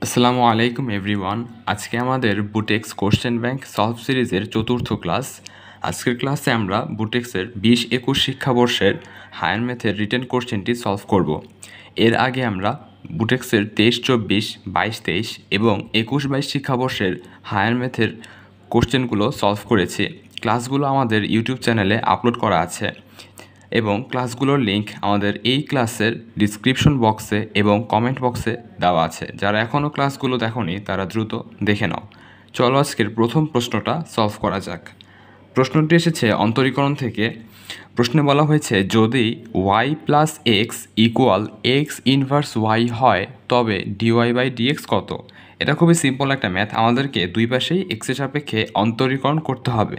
আসসালামু আলাইকুম এভরিওয়ান। আজকে আমাদের বুটেক্স কোশ্চেন ব্যাংক সলভ সিরিজের চতুর্থ ক্লাস। আজকের ক্লাসে আমরা বুটেক্সের 20-21 শিক্ষাবর্ষের হায়ার ম্যাথের রিটেন কোশ্চেনটি সলভ করব। এর আগে আমরা বুটেক্সের 23-24, 22-23 এবং 21-22 শিক্ষাবর্ষের হায়ার ম্যাথের কোশ্চেনগুলো সলভ করেছি। ক্লাসগুলো আমাদের ইউটিউব চ্যানেলে আপলোড করা আছে এবং ক্লাসগুলোর লিঙ্ক আমাদের এই ক্লাসের ডিসক্রিপশন বক্সে এবং কমেন্ট বক্সে দেওয়া আছে। যারা এখনও ক্লাসগুলো দেখোনি তারা দ্রুত দেখে নাও। চলো আজকের প্রথম প্রশ্নটা সলভ করা যাক। প্রশ্নটি এসেছে অন্তরীকরণ থেকে। প্রশ্নে বলা হয়েছে যদি y plus x equal x inverse y হয় তবে ডিওয়াই বাই ডিএক্স কত? এটা খুবই সিম্পল একটা ম্যাথ। আমাদেরকে দুই পাশেই এক্সের সাপেক্ষে অন্তরীকরণ করতে হবে,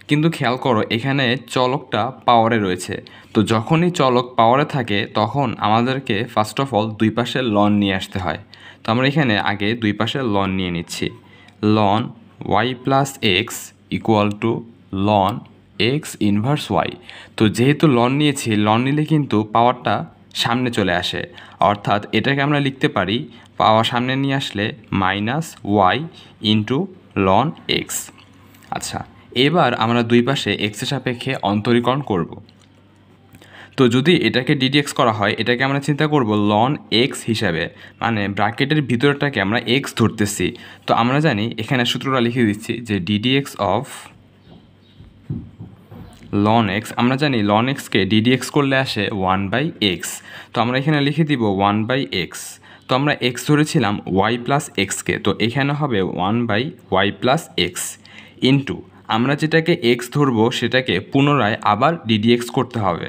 কিন্তু খেয়াল করো এখানে চলকটা পাওয়ারে রয়েছে। তো যখনই চলক পাওয়ারে থাকে তখন আমাদেরকে ফার্স্ট অফ অল দুই পাশে লন নিয়ে আসতে হয়। তো আমরা এখানে আগে দুই পাশে লন নিয়ে নিচ্ছি। লন y plus x equal to লন এক্স ইনভার্স ওয়াই। তো যেহেতু লন নিয়েছি, লন নিলে কিন্তু পাওয়ারটা সামনে চলে আসে, অর্থাৎ এটাকে আমরা লিখতে পারি পাওয়ার সামনে নিয়ে আসলে minus y into loan x. আচ্ছা, এবার আমরা দুই পাশে এক্সের সাপেক্ষে অন্তরীকরণ করব। তো যদি এটাকে ডিডিএক্স করা হয়, এটাকে আমরা চিন্তা করব লন এক্স হিসাবে, মানে ব্র্যাকেটের ভিতরটাকে আমরা এক্স ধরতেছি। তো আমরা জানি এখানে সূত্রটা লিখে দিচ্ছি যে ডিডিএক্স অফ লন এক্স, আমরা জানি লন এক্সকে ডিডিএক্স করলে আসে 1/x। তো আমরা এখানে লিখে দিব 1/x। তো আমরা এক্স ধরেছিলাম ওয়াই প্লাস এক্সকে, তো এখানে হবে 1/y প্লাস এক্স ইন্টু আমরা যেটাকে এক্স ধরবো সেটাকে পুনরায় আবার ডিডিএক্স করতে হবে,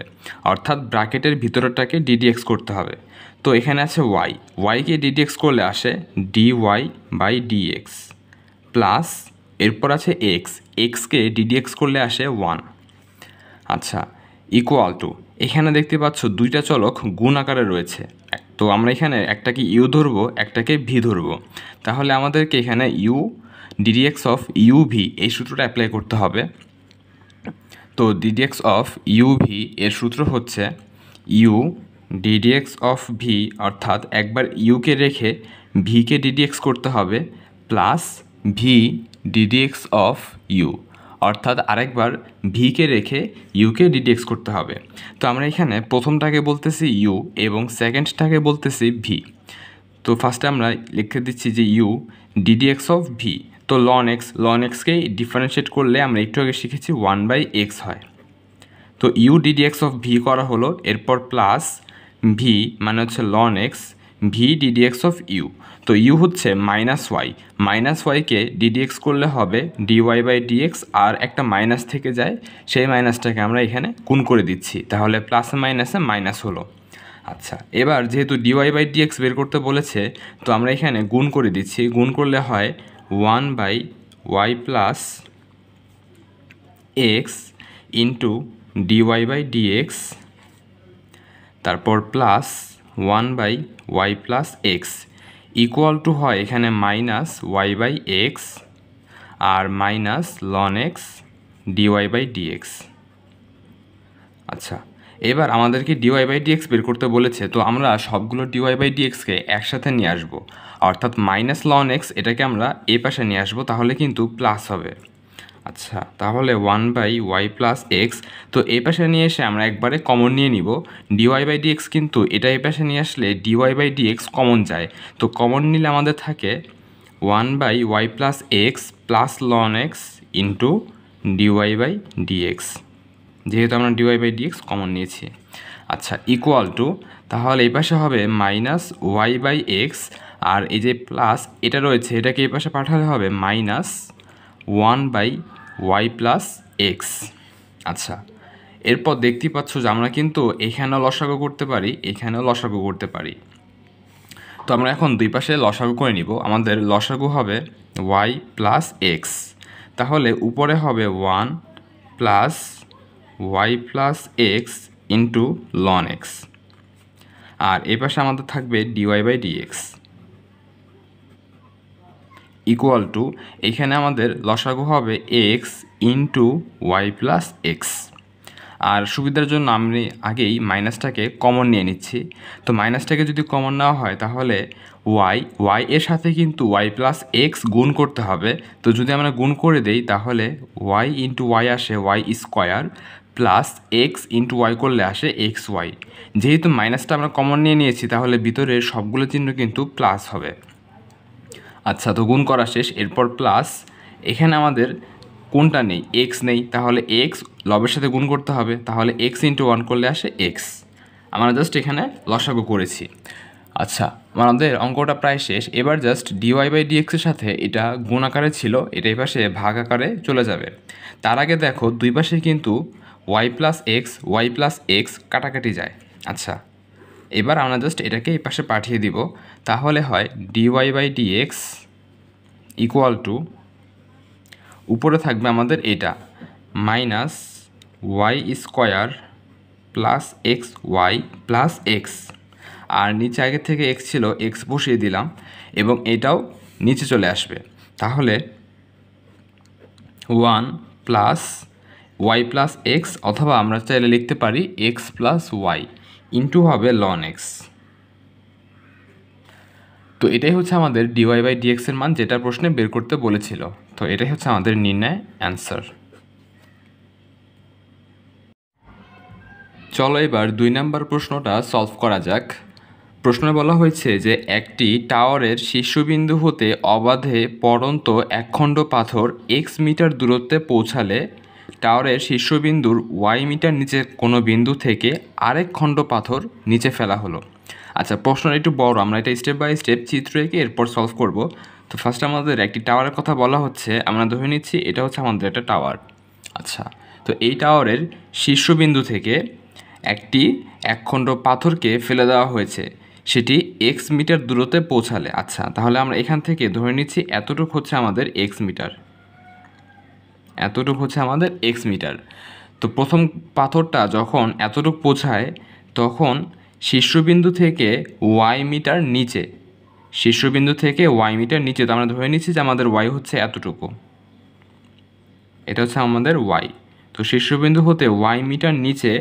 অর্থাৎ ব্র্যাকেটের ভিতরটাকে ডিডিএক্স করতে হবে। তো এখানে আছে ওয়াই, ওয়াইকে ডিডিএক্স করলে আসে ডিওয়াই বাই ডিএক্স প্লাস এরপর আছে এক্স, এক্সকে ডিডিএক্স করলে আসে 1। আচ্ছা, ইকুয়াল টু এখানে দেখতে পাচ্ছ দুইটা চলক গুণ আকারে রয়েছে। তো আমরা এখানে একটাকে ইউ ধরবো, একটাকে ভি ধরবো। তাহলে আমাদেরকে এখানে u d d x of u v এই সূত্রটা অ্যাপ্লাই করতে হবে। তো ডিডিএক্স অফ ইউ ভি এর সূত্র হচ্ছে ইউ ডিডিএক্স অফ ভি, অর্থাৎ একবার ইউকে রেখে ভিকে ডিডিএক্স করতে হবে plus v d d x of u, অর্থাৎ আরেকবার ভিকে রেখে ইউকে ডিডিএক্স করতে হবে। তো আমরা এখানে প্রথমটাকে বলতেছি ইউ এবং সেকেন্ডটাকে বলতেছি ভি। তো ফার্স্টে আমরা লিখে দিচ্ছি যে ইউ ডিডিএক্স অফ ভি। তো লন এক্সকেই ডিফারেন্সিয়েট করলে আমরা একটু আগে শিখেছি 1/x হয়। তো ইউ ডিডিএক্স অফ ভি করা হলো, এরপর প্লাস ভি মানে হচ্ছে লন x, v d d x of u. তো ইউ হচ্ছে মাইনাস ওয়াইকে ডিডিএক্স করলে হবে ডিওয়াই বাই ডিএক্স, আর একটা মাইনাস থেকে যায়, সেই মাইনাসটাকে আমরা এখানে গুণ করে দিচ্ছি, তাহলে প্লাসে মাইনাসে মাইনাস হলো। আচ্ছা, এবার যেহেতু ডিওয়াই বাই ডিএক্স বের করতে বলেছে, তো আমরা এখানে গুণ করে দিচ্ছি। গুণ করলে হয় 1/y plus x into dy by dx, তারপর plus 1/y plus x equal to হয় এখানে মাইনাস ওয়াই বাই এক্স আর minus ln x dy by dx. আচ্ছা, এবার আমাদেরকে ডিওয়াই বাই ডিএক্স বের করতে বলেছে, তো আমরা সবগুলো ডিওয়াই বাই ডিএক্সকে একসাথে নিয়ে আসবো, অর্থাৎ মাইনাস লন এক্স এটাকে আমরা এ পাশে নিয়ে আসবো, তাহলে কিন্তু প্লাস হবে। আচ্ছা, তাহলে 1/y প্লাস এক্স, তো এই পাশে নিয়ে এসে আমরা একবারে কমন নিয়ে নিব ডিওয়াই বাই ডিএক্স, কিন্তু এটা এই পাশে নিয়ে আসলে ডিওয়াই বাই ডিএক্স কমন যায়। তো কমন নিলে আমাদের থাকে 1/y প্লাস এক্স প্লাস লন x into dy by d x, যেহেতু আমরা ডিওয়াই বাই ডিএক্স কমন নিয়েছি। আচ্ছা, ইকুয়াল টু তাহলে এই পাশে হবে মাইনাস ওয়াই বাই এক্স, আর এই যে প্লাস এটা রয়েছে এটাকে এই পাশে পাঠালে হবে মাইনাস 1/y প্লাস এক্স। আচ্ছা, এরপর দেখতেই পাচ্ছ যে আমরা কিন্তু এখানেও লসাগু করতে পারি, এখানেও লসাগু করতে পারি। তো আমরা এখন দুই পাশে লসাগু করে নিব। আমাদের লসাগু হবে y প্লাস এক্স, তাহলে উপরে হবে 1 plus y plus x into loan x, আর এই পাশে আমাদের থাকবে dy by dx equal to এখানে আমাদের লসাগু হবে x into y plus x. আর সুবিধার জন্য আমি আগেই মাইনাসটাকে কমন নিয়ে নিচ্ছি। তো মাইনাসটাকে যদি কমন নেওয়া হয় তাহলে ওয়াই এর সাথে কিন্তু ওয়াই প্লাস এক্স গুণ করতে হবে। তো যদি আমরা গুণ করে দেই তাহলে ওয়াই ইন্টু ওয়াই আসে y square plus x into y করলে আসে এক্স ওয়াই। যেহেতু মাইনাসটা আমরা কমন নিয়ে নিয়েছি তাহলে ভিতরের সবগুলো চিহ্ন কিন্তু প্লাস হবে। আচ্ছা, তো গুণ করা শেষ। এরপর প্লাস, এখানে আমাদের কোনটা নেই? এক্স নেই, তাহলে এক্স লবের সাথে গুণ করতে হবে, তাহলে এক্স ইন্টু ওয়ান করলে আসে এক্স। আমরা জাস্ট এখানে লসাগু করেছি। আচ্ছা, আমাদের অঙ্কটা প্রায় শেষ। এবার জাস্ট ডিওয়াই বাই ডিএক্সের সাথে এটা গুণ আকারে ছিল, এটা এই পাশে ভাগ আকারে চলে যাবে। তার আগে দেখো দুই পাশে কিন্তু ওয়াই প্লাস এক্স কাটাকাটি যায়। আচ্ছা, এবার আমরা জাস্ট এটাকে এই পাশে পাঠিয়ে দিব, তাহলে হয় dy by dx equal to, উপরে থাকবে আমাদের এটা minus y square plus x y plus x, আর নিচে আগে থেকে এক্স ছিল, এক্স বসিয়ে দিলাম এবং এটাও নিচে চলে আসবে। তাহলে 1 প্লাস ওয়াই প্লাস এক্স, অথবা আমরা চাইলে লিখতে পারি এক্স প্লাস ওয়াই ইন্টু হবে লন এক্স। তো এটাই হচ্ছে আমাদের ডিওয়াই বাই ডিএক্সের মান, যেটা প্রশ্নে বের করতে বলেছিল। তো এটাই হচ্ছে আমাদের নির্ণয় অ্যান্সার। চলো এবার 2 নম্বর প্রশ্নটা সলভ করা যাক। প্রশ্নে বলা হয়েছে যে একটি টাওয়ারের শীর্ষবিন্দু হতে অবাধে পড়ন্ত একখণ্ড পাথর এক্স মিটার দূরত্বে পৌঁছালে টাওয়ারের শীর্ষবিন্দুর ওয়াই মিটার নিচে কোনো বিন্দু থেকে আরেক খণ্ড পাথর নিচে ফেলা হলো। আচ্ছা, প্রশ্নটা একটু বড়, আমরা এটা স্টেপ বাই স্টেপ চিত্র এঁকে এরপর সলভ করব। তো ফার্স্ট আমাদের একটি টাওয়ারের কথা বলা হচ্ছে, আমরা ধরে নিচ্ছি এটা হচ্ছে আমাদের একটা টাওয়ার। আচ্ছা, তো এই টাওয়ারের শীর্ষবিন্দু থেকে একটি একখণ্ড পাথরকে ফেলে দেওয়া হয়েছে, সেটি এক্স মিটার দূরত্বে পৌঁছালে। আচ্ছা, তাহলে আমরা এখান থেকে ধরে নিচ্ছি এতটুকু হচ্ছে আমাদের এক্স মিটার, এতটুকু হচ্ছে আমাদের এক্স মিটার। তো প্রথম পাথরটা যখন এতটুকু পৌঁছায় তখন শীর্ষবিন্দু থেকে ওয়াই মিটার নিচে, শীর্ষবিন্দু থেকে ওয়াই মিটার নিচে, তো আমরা ধরে নিচ্ছি যে আমাদের ওয়াই হচ্ছে এতটুকু, এটা হচ্ছে আমাদের ওয়াই। তো শীর্ষবিন্দু হতে ওয়াই মিটার নিচে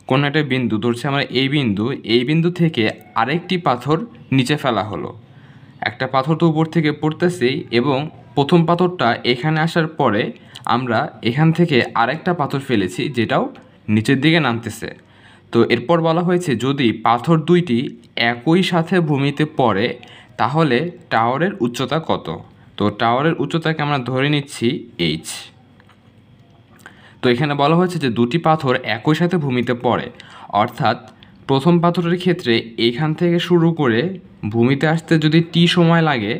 কোনো একটা বিন্দু ধরছে আমরা এই বিন্দু থেকে আরেকটি পাথর নিচে ফেলা হলো। একটা পাথর তো উপর থেকে পড়তেছি এবং প্রথম পাথরটা এখানে আসার পরে আমরা এখান থেকে আরেকটা পাথর ফেলেছি যেটাও নিচের দিকে নামতেছে। তো এরপর বলা হয়েছে যদি পাথর দুইটি একই সাথে ভূমিতে পড়ে তাহলে টাওয়ারের উচ্চতা কত? তো টাওয়ারের উচ্চতাকে আমরা ধরে নিচ্ছি এইচ। তো এখানে বলা হয়েছে যে দুটি পাথর একই সাথে ভূমিতে পড়ে, অর্থাৎ প্রথম পাথরের ক্ষেত্রে এইখান থেকে শুরু করে ভূমিতে আসতে যদি টি সময় লাগে,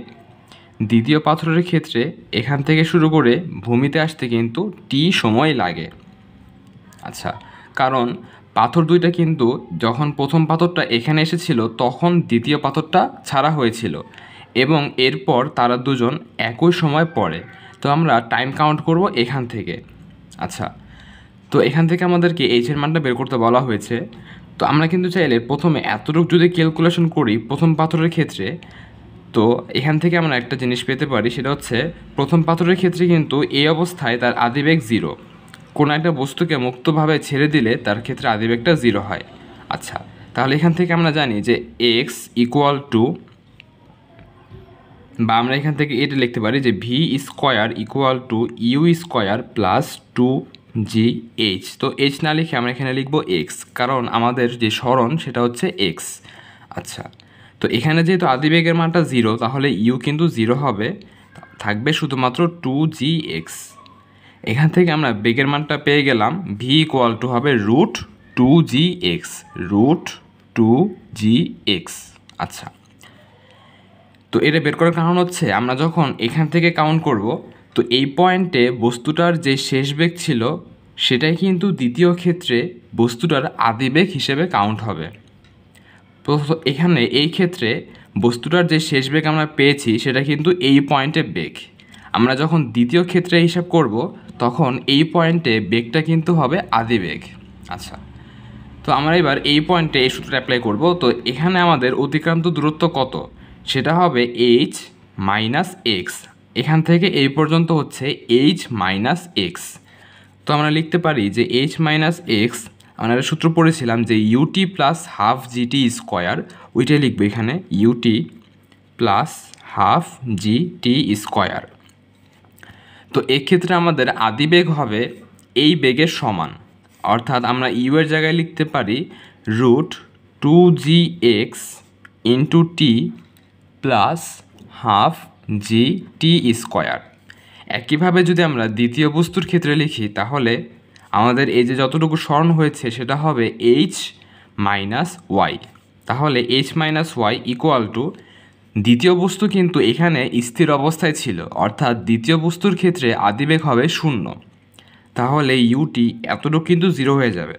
দ্বিতীয় পাথরের ক্ষেত্রে এখান থেকে শুরু করে ভূমিতে আসতে কিন্তু টি সময় লাগে। আচ্ছা, কারণ পাথর দুইটা কিন্তু যখন প্রথম পাথরটা এখানে এসেছিল তখন দ্বিতীয় পাথরটা ছাড়া হয়েছিল এবং এরপর তারা দুজন একই সময় পড়ে। তো আমরা টাইম কাউন্ট করব এখান থেকে। আচ্ছা, তো এখান থেকে আমাদেরকে এইচের মানটা বের করতে বলা হয়েছে। তো আমরা কিন্তু চাইলে প্রথমে এতটুকু যদি ক্যালকুলেশন করি প্রথম পাথরের ক্ষেত্রে, তো এখান থেকে আমরা একটা জিনিস পেতে পারি, সেটা হচ্ছে প্রথম পাথরের ক্ষেত্রে কিন্তু এই অবস্থায় তার আদিবেগ 0, কোনো একটা বস্তুকে মুক্তভাবে ছেড়ে দিলে তার ক্ষেত্রে আদিবেগটা 0 হয়। আচ্ছা, তাহলে এখান থেকে আমরা জানি যে এক্স ইকুয়াল টু, বা আমরা এখান থেকে এটা লিখতে পারি যে v square equal to u square plus 2gh। তো এইচ না লিখে আমরা এখানে লিখবো এক্স, কারণ আমাদের যে সরণ সেটা হচ্ছে এক্স। আচ্ছা, তো এখানে যেহেতু আদিবেগের মানটা 0 তাহলে ইউ কিন্তু 0 হবে, থাকবে শুধুমাত্র 2gx। এখান থেকে আমরা বেগের মানটা পেয়ে গেলাম, ভি ইকুয়াল টু হবে √2gx, √2gx। আচ্ছা, তো এটা বের করার কারণ হচ্ছে আমরা যখন এখান থেকে কাউন্ট করব তো এই পয়েন্টে বস্তুটার যে শেষ বেগ ছিল সেটাই কিন্তু দ্বিতীয় ক্ষেত্রে বস্তুটার আদিবেগ হিসেবে কাউন্ট হবে। তো এখানে এই ক্ষেত্রে বস্তুটার যে শেষ বেগ আমরা পেয়েছি সেটা কিন্তু এই পয়েন্টে বেগ। আমরা যখন দ্বিতীয় ক্ষেত্রে হিসাব করব তখন এই পয়েন্টে বেগটা কিন্তু হবে আদিবেগ। আচ্ছা, তো আমরা এবার এই পয়েন্টে এই সূত্রটা অ্যাপ্লাই করব। তো এখানে আমাদের অতিক্রান্ত দূরত্ব কত? সেটা হবে h মাইনাস এক্স। এখান থেকে এই পর্যন্ত হচ্ছে h মাইনাস এক্স। তো আমরা লিখতে পারি যে h মাইনাস এক্স, আমরা একটা সূত্র পড়েছিলাম যে u t plus half g t square, ওইটাই লিখবো এখানে u t plus half g t square. তো এক্ষেত্রে আমাদের আদি বেগ হবে এই বেগের সমান, অর্থাৎ আমরা ইউ এর জায়গায় লিখতে পারি √2gx into T plus half g t square. একইভাবে যদি আমরা দ্বিতীয় বস্তুর ক্ষেত্রে লিখি তাহলে আমাদের এই যে যতটুকু স্মরণ হয়েছে সেটা হবে এইচ মাইনাস ওয়াই। তাহলে h minus y equal to দ্বিতীয় বস্তু কিন্তু এখানে স্থির অবস্থায় ছিল, অর্থাৎ দ্বিতীয় বস্তুর ক্ষেত্রে আদিবেগ হবে 0। তাহলে ইউটি এতটুকু কিন্তু 0 হয়ে যাবে,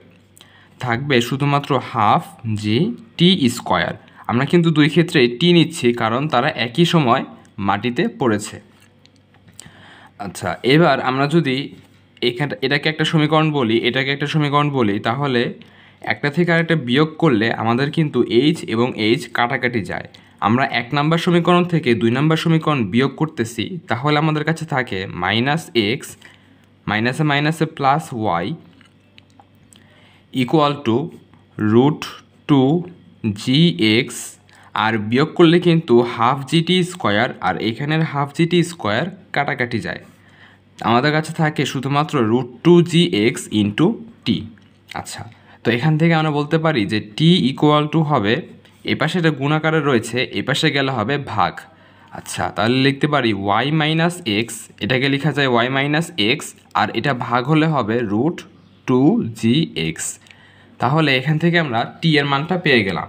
থাকবে শুধুমাত্র হাফ জি টি স্কোয়ার। আমরা কিন্তু দুই ক্ষেত্রে টি নিচ্ছি কারণ তারা একই সময় মাটিতে পড়েছে। আচ্ছা, এবার আমরা যদি এটাকে একটা সমীকরণ বলি, এটাকে একটা সমীকরণ বলি, তাহলে একটা থেকে আরেকটা বিয়োগ করলে আমাদের কিন্তু এইচ এবং এইচ কাটাকাটি যায়। আমরা 1 নম্বর সমীকরণ থেকে 2 নম্বর সমীকরণ বিয়োগ করতেছি, তাহলে আমাদের কাছে থাকে মাইনাস এক্স মাইনাসে মাইনাসে plus y equal to √2gx, আর বিয়োগ করলে কিন্তু হাফ জিটি স্কোয়ার, আর এখানের হাফ জিটি স্কোয়ার কাটাকাটি যায়। আমাদের কাছে থাকে শুধুমাত্র √2gx ইন্টু টি। আচ্ছা, তো এখান থেকে আমরা বলতে পারি যে টি ইকুয়াল টু হবে, এপাশে এটা গুণাকারে রয়েছে, এপাশে গেলে হবে ভাগ। আচ্ছা, তাহলে লিখতে পারি ওয়াই মাইনাস এক্স, এটাকে লেখা যায় ওয়াই মাইনাস এক্স, আর এটা ভাগ হলে হবে √2gx। তাহলে এখান থেকে আমরা টি এর মানটা পেয়ে গেলাম।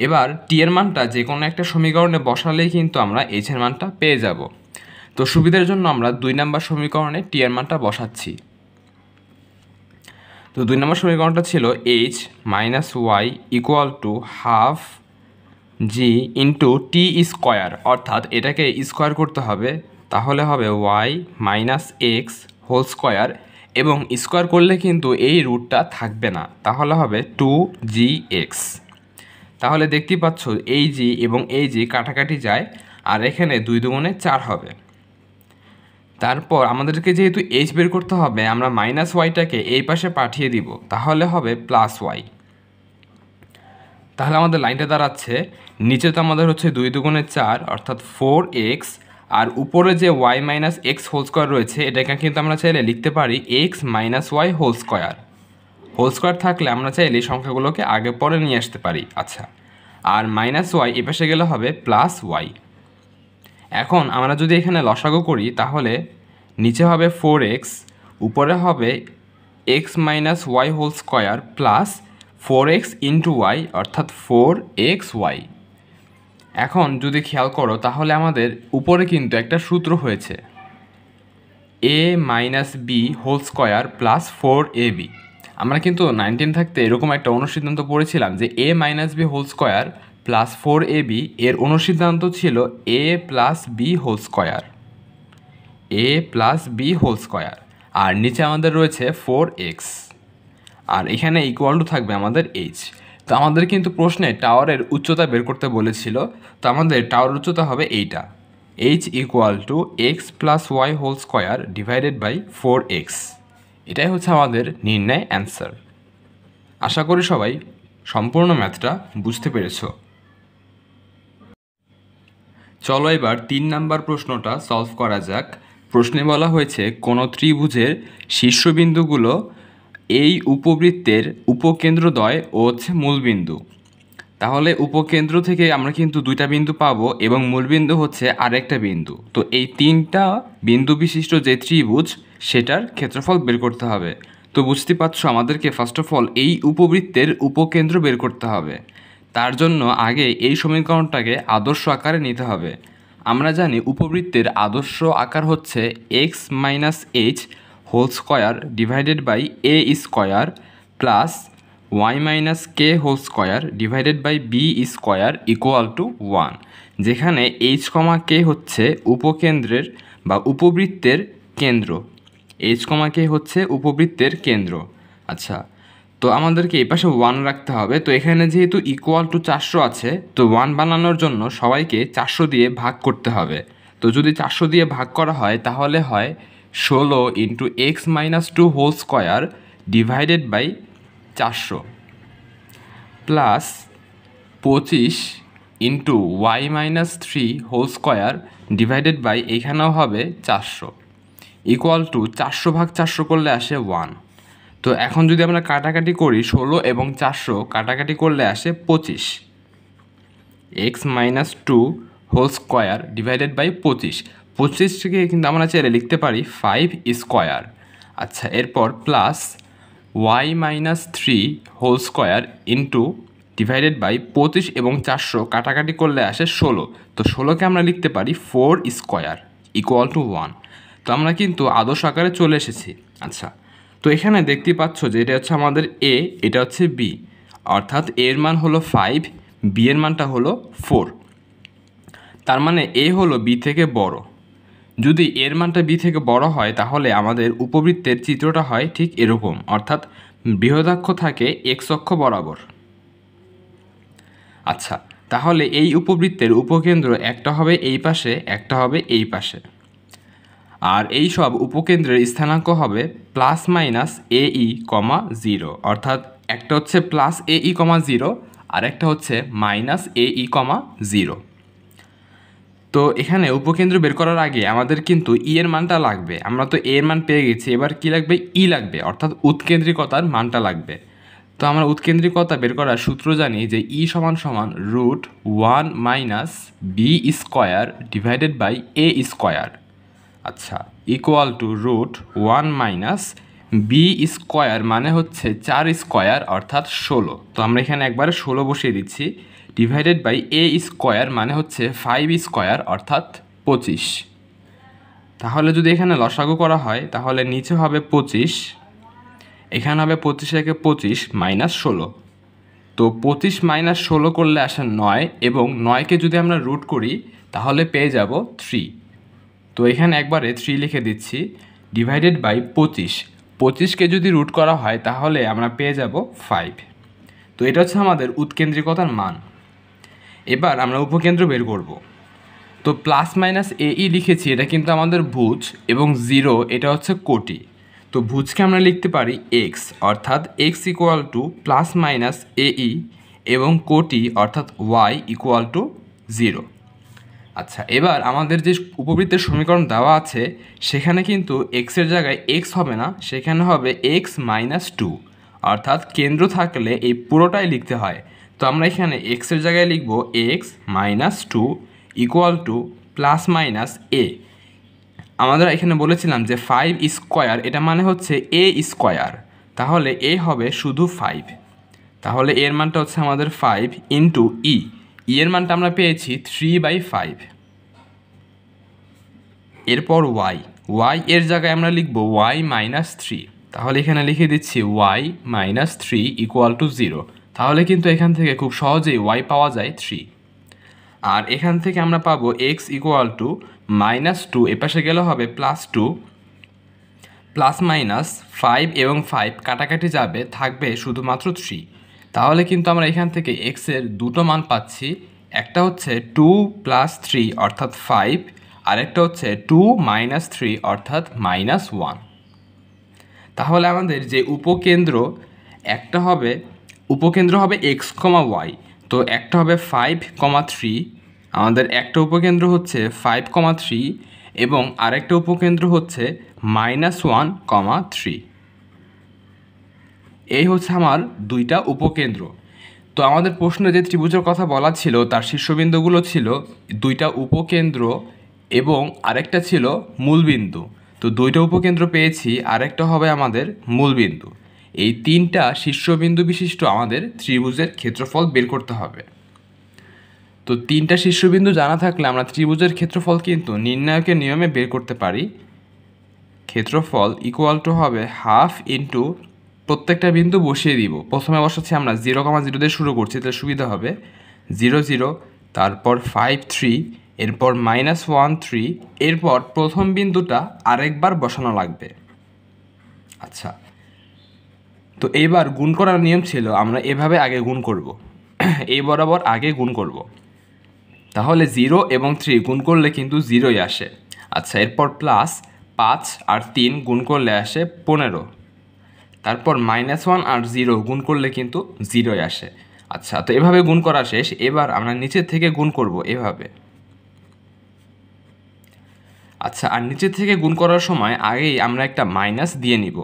এবার টি এর মানটা যে কোনো একটা সমীকরণে বসালেই কিন্তু আমরা এইচ এর মানটা পেয়ে যাব। তো সুবিধার জন্য আমরা 2 নম্বর সমীকরণে টি এর মানটা বসাচ্ছি। তো 2 নম্বর সমীকরণটা ছিল h minus y equal to half g into t square, অর্থাৎ এটাকে স্কোয়ার করতে হবে, তাহলে হবে y minus x whole square, এবং স্কোয়ার করলে কিন্তু এই রুটটা থাকবে না, তাহলে হবে 2gx। তাহলে দেখতেই পাচ্ছ এই জি এবং এই জি কাটাকাটি যায়, আর এখানে 2 দুগুণে 4 হবে। তারপর আমাদেরকে যেহেতু এইচ বের করতে হবে, আমরা মাইনাস ওয়াইটাকে এই পাশে পাঠিয়ে দিব, তাহলে হবে প্লাস ওয়াই। তাহলে আমাদের লাইনটা দাঁড়াচ্ছে, নিচে তো আমাদের হচ্ছে 2 দুগুণে 4 অর্থাৎ 4x, আর উপরে যে y minus x whole square রয়েছে এটাকে কিন্তু আমরা চাইলে লিখতে পারি x minus y whole square. Whole square থাকলে আমরা চাইলে সংখ্যাগুলোকে আগে পরে নিয়ে আসতে পারি। আচ্ছা, আর মাইনাস ওয়াই এপাশে গেলে হবে প্লাস ওয়াই। এখন আমরা যদি এখানে লসাগু করি তাহলে নিচে হবে 4x, উপরে হবে x minus y whole square plus 4x into y অর্থাৎ 4xy। এখন যদি খেয়াল করো তাহলে আমাদের উপরে কিন্তু একটা সূত্র হয়েছে a minus b whole square plus 4ab। আমরা কিন্তু 19 থাকতে এরকম একটা অনুসিদ্ধান্ত পড়েছিলাম যে a minus b whole square plus 4ab, এর অনুসিদ্ধান্ত ছিল a plus b whole square, a plus b whole square, আর নিচে আমাদের রয়েছে 4x, আর এখানে ইকুয়াল টু থাকবে আমাদের h। তো আমাদের কিন্তু প্রশ্নে টাওয়ারের উচ্চতা বের করতে বলেছিল, তো আমাদের টাওয়ার উচ্চতা হবে এইটা, h equal to x plus y whole square divided by 4x। এটাই হচ্ছে আমাদের নির্ণয় অ্যান্সার। আশা করি সবাই সম্পূর্ণ ম্যাথটা বুঝতে পেরেছ। চলো এবার 3 নাম্বার প্রশ্নটা সলভ করা যাক। প্রশ্নে বলা হয়েছে কোনো ত্রিভুজের শীর্ষবিন্দুগুলো এই উপবৃত্তের উপকেন্দ্রদ্বয় ও হচ্ছে মূলবিন্দু। তাহলে উপকেন্দ্র থেকে আমরা কিন্তু 2টা বিন্দু পাবো এবং মূলবিন্দু হচ্ছে আরেকটা বিন্দু। তো এই 3টা বিন্দু বিশিষ্ট যে ত্রিভুজ সেটার ক্ষেত্রফল বের করতে হবে। তো বুঝতে পারছো আমাদেরকে ফার্স্ট অফ অল এই উপবৃত্তের উপকেন্দ্র বের করতে হবে। তার জন্য আগে এই সমীকরণটাকে আদর্শ আকারে নিতে হবে। আমরা জানি উপবৃত্তের আদর্শ আকার হচ্ছে x minus h whole square divided by a square plus y minus k whole square divided by b square equal to 1, যেখানে এইচ কমা কে হচ্ছে উপকেন্দ্রের বা উপবৃত্তের কেন্দ্র, এইচ কমা কে হচ্ছে উপবৃত্তের কেন্দ্র। আচ্ছা, তো আমাদেরকে এই পাশে 1 রাখতে হবে। তো এখানে যেহেতু ইকুয়াল টু 400 আছে, তো 1 বানানোর জন্য সবাইকে 400 দিয়ে ভাগ করতে হবে। তো যদি 400 দিয়ে ভাগ করা হয় তাহলে হয় 16 into x minus 2 whole square divided by 400 plus 25 into y minus three whole square divided by এখানেও হবে 400 ইকুয়াল টু 400/400 করলে আসে 1। তো এখন যদি আমরা কাটাকাটি করি 16 এবং 400 কাটাকাটি করলে আসে 25 x minus 2 whole square divided by 25 থেকে কিন্তু আমরা চাইলে লিখতে পারি 5 স্কোয়ার। আচ্ছা, এরপর plus y minus 3 whole square into divided by 25 এবং 400 কাটাকাটি করলে আসে 16। তো 16কে আমরা লিখতে পারি 4 স্কোয়ার ইকুয়াল টু 1। তো আমরা কিন্তু আদর্শ আকারে চলে এসেছি। আচ্ছা, তো এখানে দেখতেই পাচ্ছ যে এটা হচ্ছে আমাদের এ, এটা হচ্ছে বি, অর্থাৎ এর মান হলো 5, বি এর মানটা হলো 4। তার মানে এ হলো বি থেকে বড়। যদি এর মানটা বি থেকে বড় হয় তাহলে আমাদের উপবৃত্তের চিত্রটা হয় ঠিক এরকম, অর্থাৎ বৃহদাক্ষ থাকে এক্স অক্ষ বরাবর। আচ্ছা, তাহলে এই উপবৃত্তের উপকেন্দ্র একটা হবে এই পাশে, একটা হবে এই পাশে, আর এই সব উপকেন্দ্রের স্থানাঙ্ক হবে প্লাস মাইনাস এ ই কমা 0, অর্থাৎ একটা হচ্ছে প্লাস এ ই কমা 0 আর একটা হচ্ছে মাইনাস এ ই কমা 0। তো এখানে উপকেন্দ্র বের করার আগে আমাদের কিন্তু ই এর মানটা লাগবে। আমরা তো এর মান পেয়ে গেছি, এবার কি লাগবে? ই লাগবে, অর্থাৎ উৎকেন্দ্রিকতার মানটা লাগবে। তো আমরা উৎকেন্দ্রিকতা বের করার সূত্র জানি যে ই সমান সমান √1 minus b square divided by a square. আচ্ছা, equal to √1 minus b square মানে হচ্ছে 4 স্কোয়ার অর্থাৎ 16। তো আমরা এখানে একবারে 16 বসিয়ে দিচ্ছি, ডিভাইডেড বাই এ স্কোয়ার মানে হচ্ছে 5 স্কোয়ার অর্থাৎ 25। তাহলে যদি এখানে লসাগু করা হয় তাহলে নিচে হবে 25, এখানে হবে 25 থেকে 25 মাইনাস 16। তো 25 মাইনাস 16 করলে আসে 9, এবং 9কে যদি আমরা রুট করি তাহলে পেয়ে যাব 3। তো এখানে একবারে 3 লিখে দিচ্ছি, ডিভাইডেড বাই 25কে যদি রুট করা হয় তাহলে আমরা পেয়ে যাব 5। তো এটা হচ্ছে আমাদের উৎকেন্দ্রিকতার মান। এবার আমরা উপকেন্দ্র বের করব। তো প্লাস মাইনাস এ ই লিখেছি, এটা কিন্তু আমাদের ভুজ, এবং 0 এটা হচ্ছে কোটি। তো ভুজকে আমরা লিখতে পারি এক্স, অর্থাৎ x equal to plus minus a e, এবং কোটি অর্থাৎ ওয়াই ইকুয়াল টু 0। আচ্ছা, এবার আমাদের যে উপবৃত্তের সমীকরণ দেওয়া আছে সেখানে কিন্তু এক্সের জায়গায় এক্স হবে না, সেখানে হবে এক্স মাইনাস 2, অর্থাৎ কেন্দ্র থাকলে এই পুরোটাই লিখতে হয়। তো আমরা এখানে এক্সের জায়গায় লিখব x minus 2 equal to plus minus a. আমাদের এখানে বলেছিলাম যে 5 স্কোয়ার এটা মানে হচ্ছে এ স্কোয়ার, তাহলে এ হবে শুধু 5। তাহলে এর মানটা হচ্ছে আমাদের 5 ইন্টু ই, এর মানটা আমরা পেয়েছি 3/5। এরপর ওয়াই এর জায়গায় আমরা লিখব ওয়াই মাইনাস 3, তাহলে এখানে লিখে দিচ্ছি ওয়াই মাইনাস 3 ইকুয়াল টু 0। তাহলে কিন্তু এখান থেকে খুব সহজেই ওয়াই পাওয়া যায় 3। আর এখান থেকে আমরা পাবো এক্স ইকুয়াল টু মাইনাস 2, এপাশে গেলে হবে প্লাস 2, প্লাস মাইনাস 5 এবং 5 কাটাকাটি যাবে, থাকবে শুধুমাত্র 3। তাহলে কিন্তু আমরা এখান থেকে এক্সের দুটো মান পাচ্ছি, একটা হচ্ছে 2 প্লাস 3 অর্থাৎ 5, আরেকটা হচ্ছে 2 মাইনাস 3 অর্থাৎ -1। তাহলে আমাদের যে একটা হবে উপকেন্দ্র হবে এক্স কমা ওয়াই, তো একটা হবে 5,3, আমাদের একটা উপকেন্দ্র হচ্ছে 5,3 এবং আরেকটা উপকেন্দ্র হচ্ছে -1,3। এই হচ্ছে আমার দুইটা উপকেন্দ্র। তো আমাদের প্রশ্নে যে ত্রিভুজের কথা বলা ছিল তার শীর্ষবিন্দুগুলো ছিল দুইটা উপকেন্দ্র এবং আরেকটা ছিল মূলবিন্দু। তো দুইটা উপকেন্দ্র পেয়েছি, আরেকটা হবে আমাদের মূলবিন্দু। এই তিনটা শীর্ষবিন্দু বিশিষ্ট আমাদের ত্রিভুজের ক্ষেত্রফল বের করতে হবে। তো তিনটা শীর্ষবিন্দু জানা থাকলে আমরা ত্রিভুজের ক্ষেত্রফল কিন্তু নির্ণায়কের নিয়মে বের করতে পারি। ক্ষেত্রফল ইকুয়াল টু হবে হাফ ইন্টু প্রত্যেকটা বিন্দু বসিয়ে দিব। প্রথমে বসাচ্ছি আমরা 0,0 দিয়ে শুরু করছি, তাহলে সুবিধা হবে 0 0, তারপর 5 3, এরপর -1 3, এরপর প্রথম বিন্দুটা আরেকবার বসানো লাগবে। আচ্ছা, তো এইবার গুণ করার নিয়ম ছিল আমরা এভাবে আগে গুণ করব, এই বরাবর আগে গুণ করব। তাহলে 0 এবং 3 গুণ করলে কিন্তু 0ই আসে। আচ্ছা, এরপর প্লাস 5 আর 3 গুণ করলে আসে 15, তারপর -1 আর 0 গুণ করলে কিন্তু 0ই আসে। আচ্ছা, তো এভাবে গুণ করা শেষ। এবার আমরা নিচের থেকে গুণ করব এভাবে। আচ্ছা, আর নিচের থেকে গুণ করার সময় আগেই আমরা একটা মাইনাস দিয়ে নিব।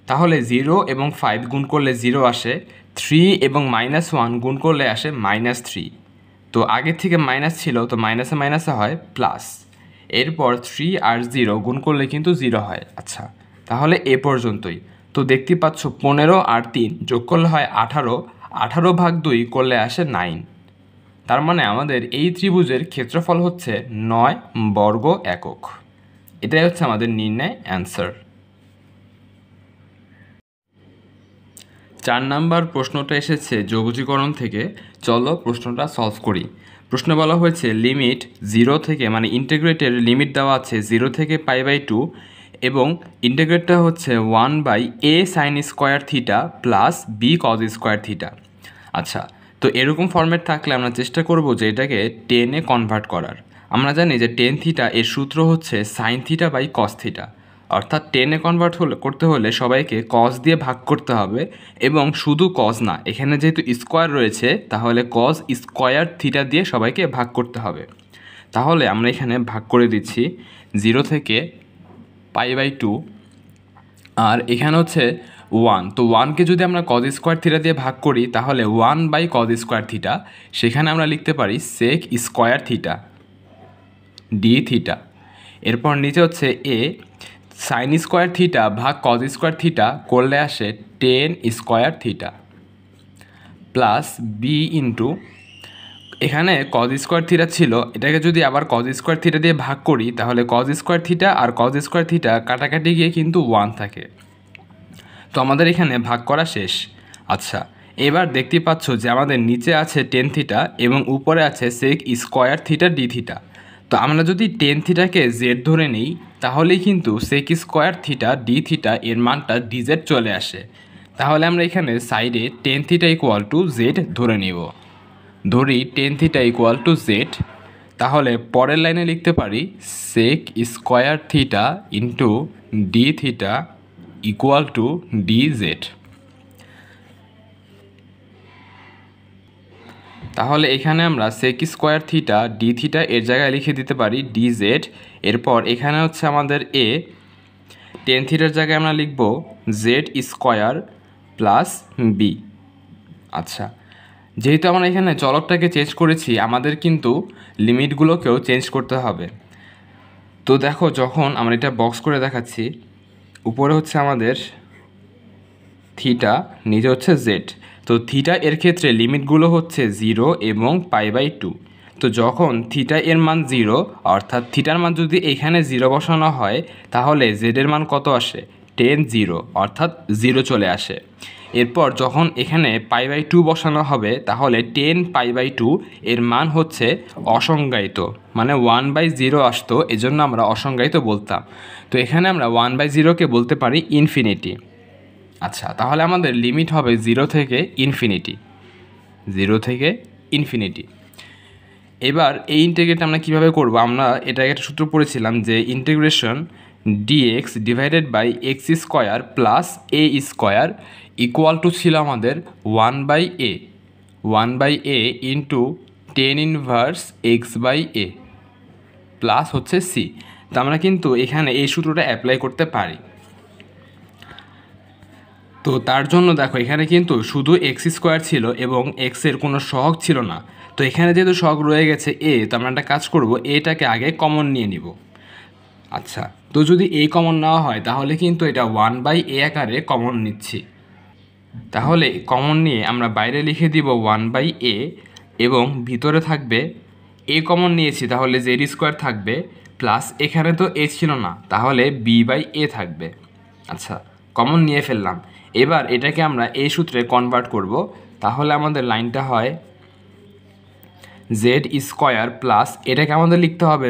তাহলে 0 এবং 5 গুণ করলে 0 আসে, 3 এবং -1 গুণ করলে আসে -3। তো আগের থেকে মাইনাস ছিল, তো মাইনাসে মাইনাসে হয় প্লাস। এরপর 3 আর 0 গুণ করলে কিন্তু 0 হয়। আচ্ছা, তাহলে এ পর্যন্তই। তো দেখতে পাচ্ছ 15 আর 3 যোগ করলে হয় 18, 18 ভাগ 2 করলে আসে 9। তার মানে আমাদের এই ত্রিভুজের ক্ষেত্রফল হচ্ছে 9 বর্গ একক। এটাই হচ্ছে আমাদের নির্ণয় অ্যান্সার। 4 নাম্বার প্রশ্নটা এসেছে যোগজীকরণ থেকে। চলো প্রশ্নটা সলভ করি। প্রশ্নে বলা হয়েছে লিমিট 0 থেকে, মানে ইন্টিগ্রেটের লিমিট দেওয়া আছে 0 থেকে π/2 এবং ইন্টিগ্রেটটা হচ্ছে 1/a sin square theta plus b cos square theta. আচ্ছা, তো এরকম ফরম্যাট থাকলে আমরা চেষ্টা করব যে এটাকে টেনে কনভার্ট করার। আমরা জানি যে টেন থিটা এর সূত্র হচ্ছে sine theta by cos theta, অর্থাৎ টেনে কনভার্ট করতে হলে সবাইকে কস দিয়ে ভাগ করতে হবে। এবং শুধু কস না, এখানে যেহেতু স্কোয়ার রয়েছে তাহলে কস স্কোয়ার থিটা দিয়ে সবাইকে ভাগ করতে হবে। তাহলে আমরা এখানে ভাগ করে দিচ্ছি 0 থেকে π/2, আর এখানে হচ্ছে 1। তো 1কে যদি আমরা কজ স্কোয়ার থিটা দিয়ে ভাগ করি তাহলে 1/কজ স্কোয়ার থিটা, সেখানে আমরা লিখতে পারি sec square theta d theta. এরপর নিচে হচ্ছে এ সাইন স্কোয়ার থিটা ভাগ কজ স্কোয়ার থিটা করলে আসে tan square theta plus b into, এখানে কজ স্কোয়ার থিটা ছিল, এটাকে যদি আবার কজ স্কোয়ার থিটা দিয়ে ভাগ করি তাহলে কজ স্কোয়ার থিটা আর কজ স্কোয়ার থিটা কাটাকাটি গিয়ে কিন্তু 1 থাকে। তো আমাদের এখানে ভাগ করা শেষ। আচ্ছা, এবার দেখতে পাচ্ছ যে আমাদের নিচে আছে টেন থিটা এবং উপরে আছে sec square theta d theta. তো আমরা যদি টেন থিটাকে জেড ধরে নিই তাহলেই কিন্তু sec square theta d theta এর মানটা ডিজেড চলে আসে। তাহলে আমরা এখানে সাইডে tan theta equal to z ধরে নিব। ধরি tan theta equal to z, তাহলে পরের লাইনে লিখতে পারি sec square theta into d theta equal to d z. তাহলে এখানে আমরা sec square theta d theta এর জায়গায় লিখে দিতে পারি ডিজেড। এরপর এখানে হচ্ছে আমাদের এ, টেন থিটার জায়গায় আমরা লিখব জেড স্কোয়ার প্লাস বি। আচ্ছা, যেহেতু আমরা এখানে চলকটাকে চেঞ্জ করেছি আমাদের কিন্তু লিমিটগুলোকেও চেঞ্জ করতে হবে। তো দেখো, যখন আমরা এটা বক্স করে দেখাচ্ছি, উপরে হচ্ছে আমাদের থিটা, নিচে হচ্ছে জেড। তো থিটা এর ক্ষেত্রে লিমিটগুলো হচ্ছে 0 এবং π/2। তো যখন থিটা এর মান 0, অর্থাৎ থিটার মান যদি এখানে 0 বসানো হয় তাহলে জেডের মান কত আসে, টেন 0, অর্থাৎ 0 চলে আসে। এরপর যখন এখানে π/2 বসানো হবে তাহলে টেন π/2 এর মান হচ্ছে অসংজ্ঞায়িত, মানে 1/0 আসতো, এজন্য আমরা অসংজ্ঞায়িত বলতাম। তো এখানে আমরা 1/0কে বলতে পারি ইনফিনিটি। আচ্ছা, তাহলে আমাদের লিমিট হবে 0 থেকে ইনফিনিটি, 0 থেকে ইনফিনিটি। এবার এই ইন্টিগ্রেট আমরা কীভাবে করব, আমরা এটা একটা সূত্র পড়েছিলাম যে integration dx divided by x square plus a square equal to ছিল আমাদের 1/a into tan inverse x/a plus হচ্ছে সি। তো আমরা কিন্তু এখানে এই সূত্রটা অ্যাপ্লাই করতে পারি। তো তার জন্য দেখো এখানে কিন্তু শুধু এক্স স্কোয়ার ছিল এবং এক্সের কোনো সহগ ছিল না। তো এখানে যেহেতু সহগ রয়ে গেছে এ, তো আমরা একটা কাজ করব, এটাকে আগে কমন নিয়ে নিব। আচ্ছা, তো যদি এ কমন নেওয়া হয় তাহলে কিন্তু এটা 1/a আকারে কমন নিচ্ছি। তাহলে কমন নিয়ে আমরা বাইরে লিখে দিব 1/a এবং ভিতরে থাকবে এ কমন নিয়েছি তাহলে জেড স্কোয়ার থাকবে প্লাস এখানে তো এ ছিল না তাহলে b/a থাকবে। আচ্ছা, কমন নিয়ে ফেললাম। এবার এটাকে আমরা এই সূত্রে কনভার্ট করব। তাহলে আমাদের লাইনটা হয় জেড স্কোয়ার প্লাস এটাকে আমাদের লিখতে হবে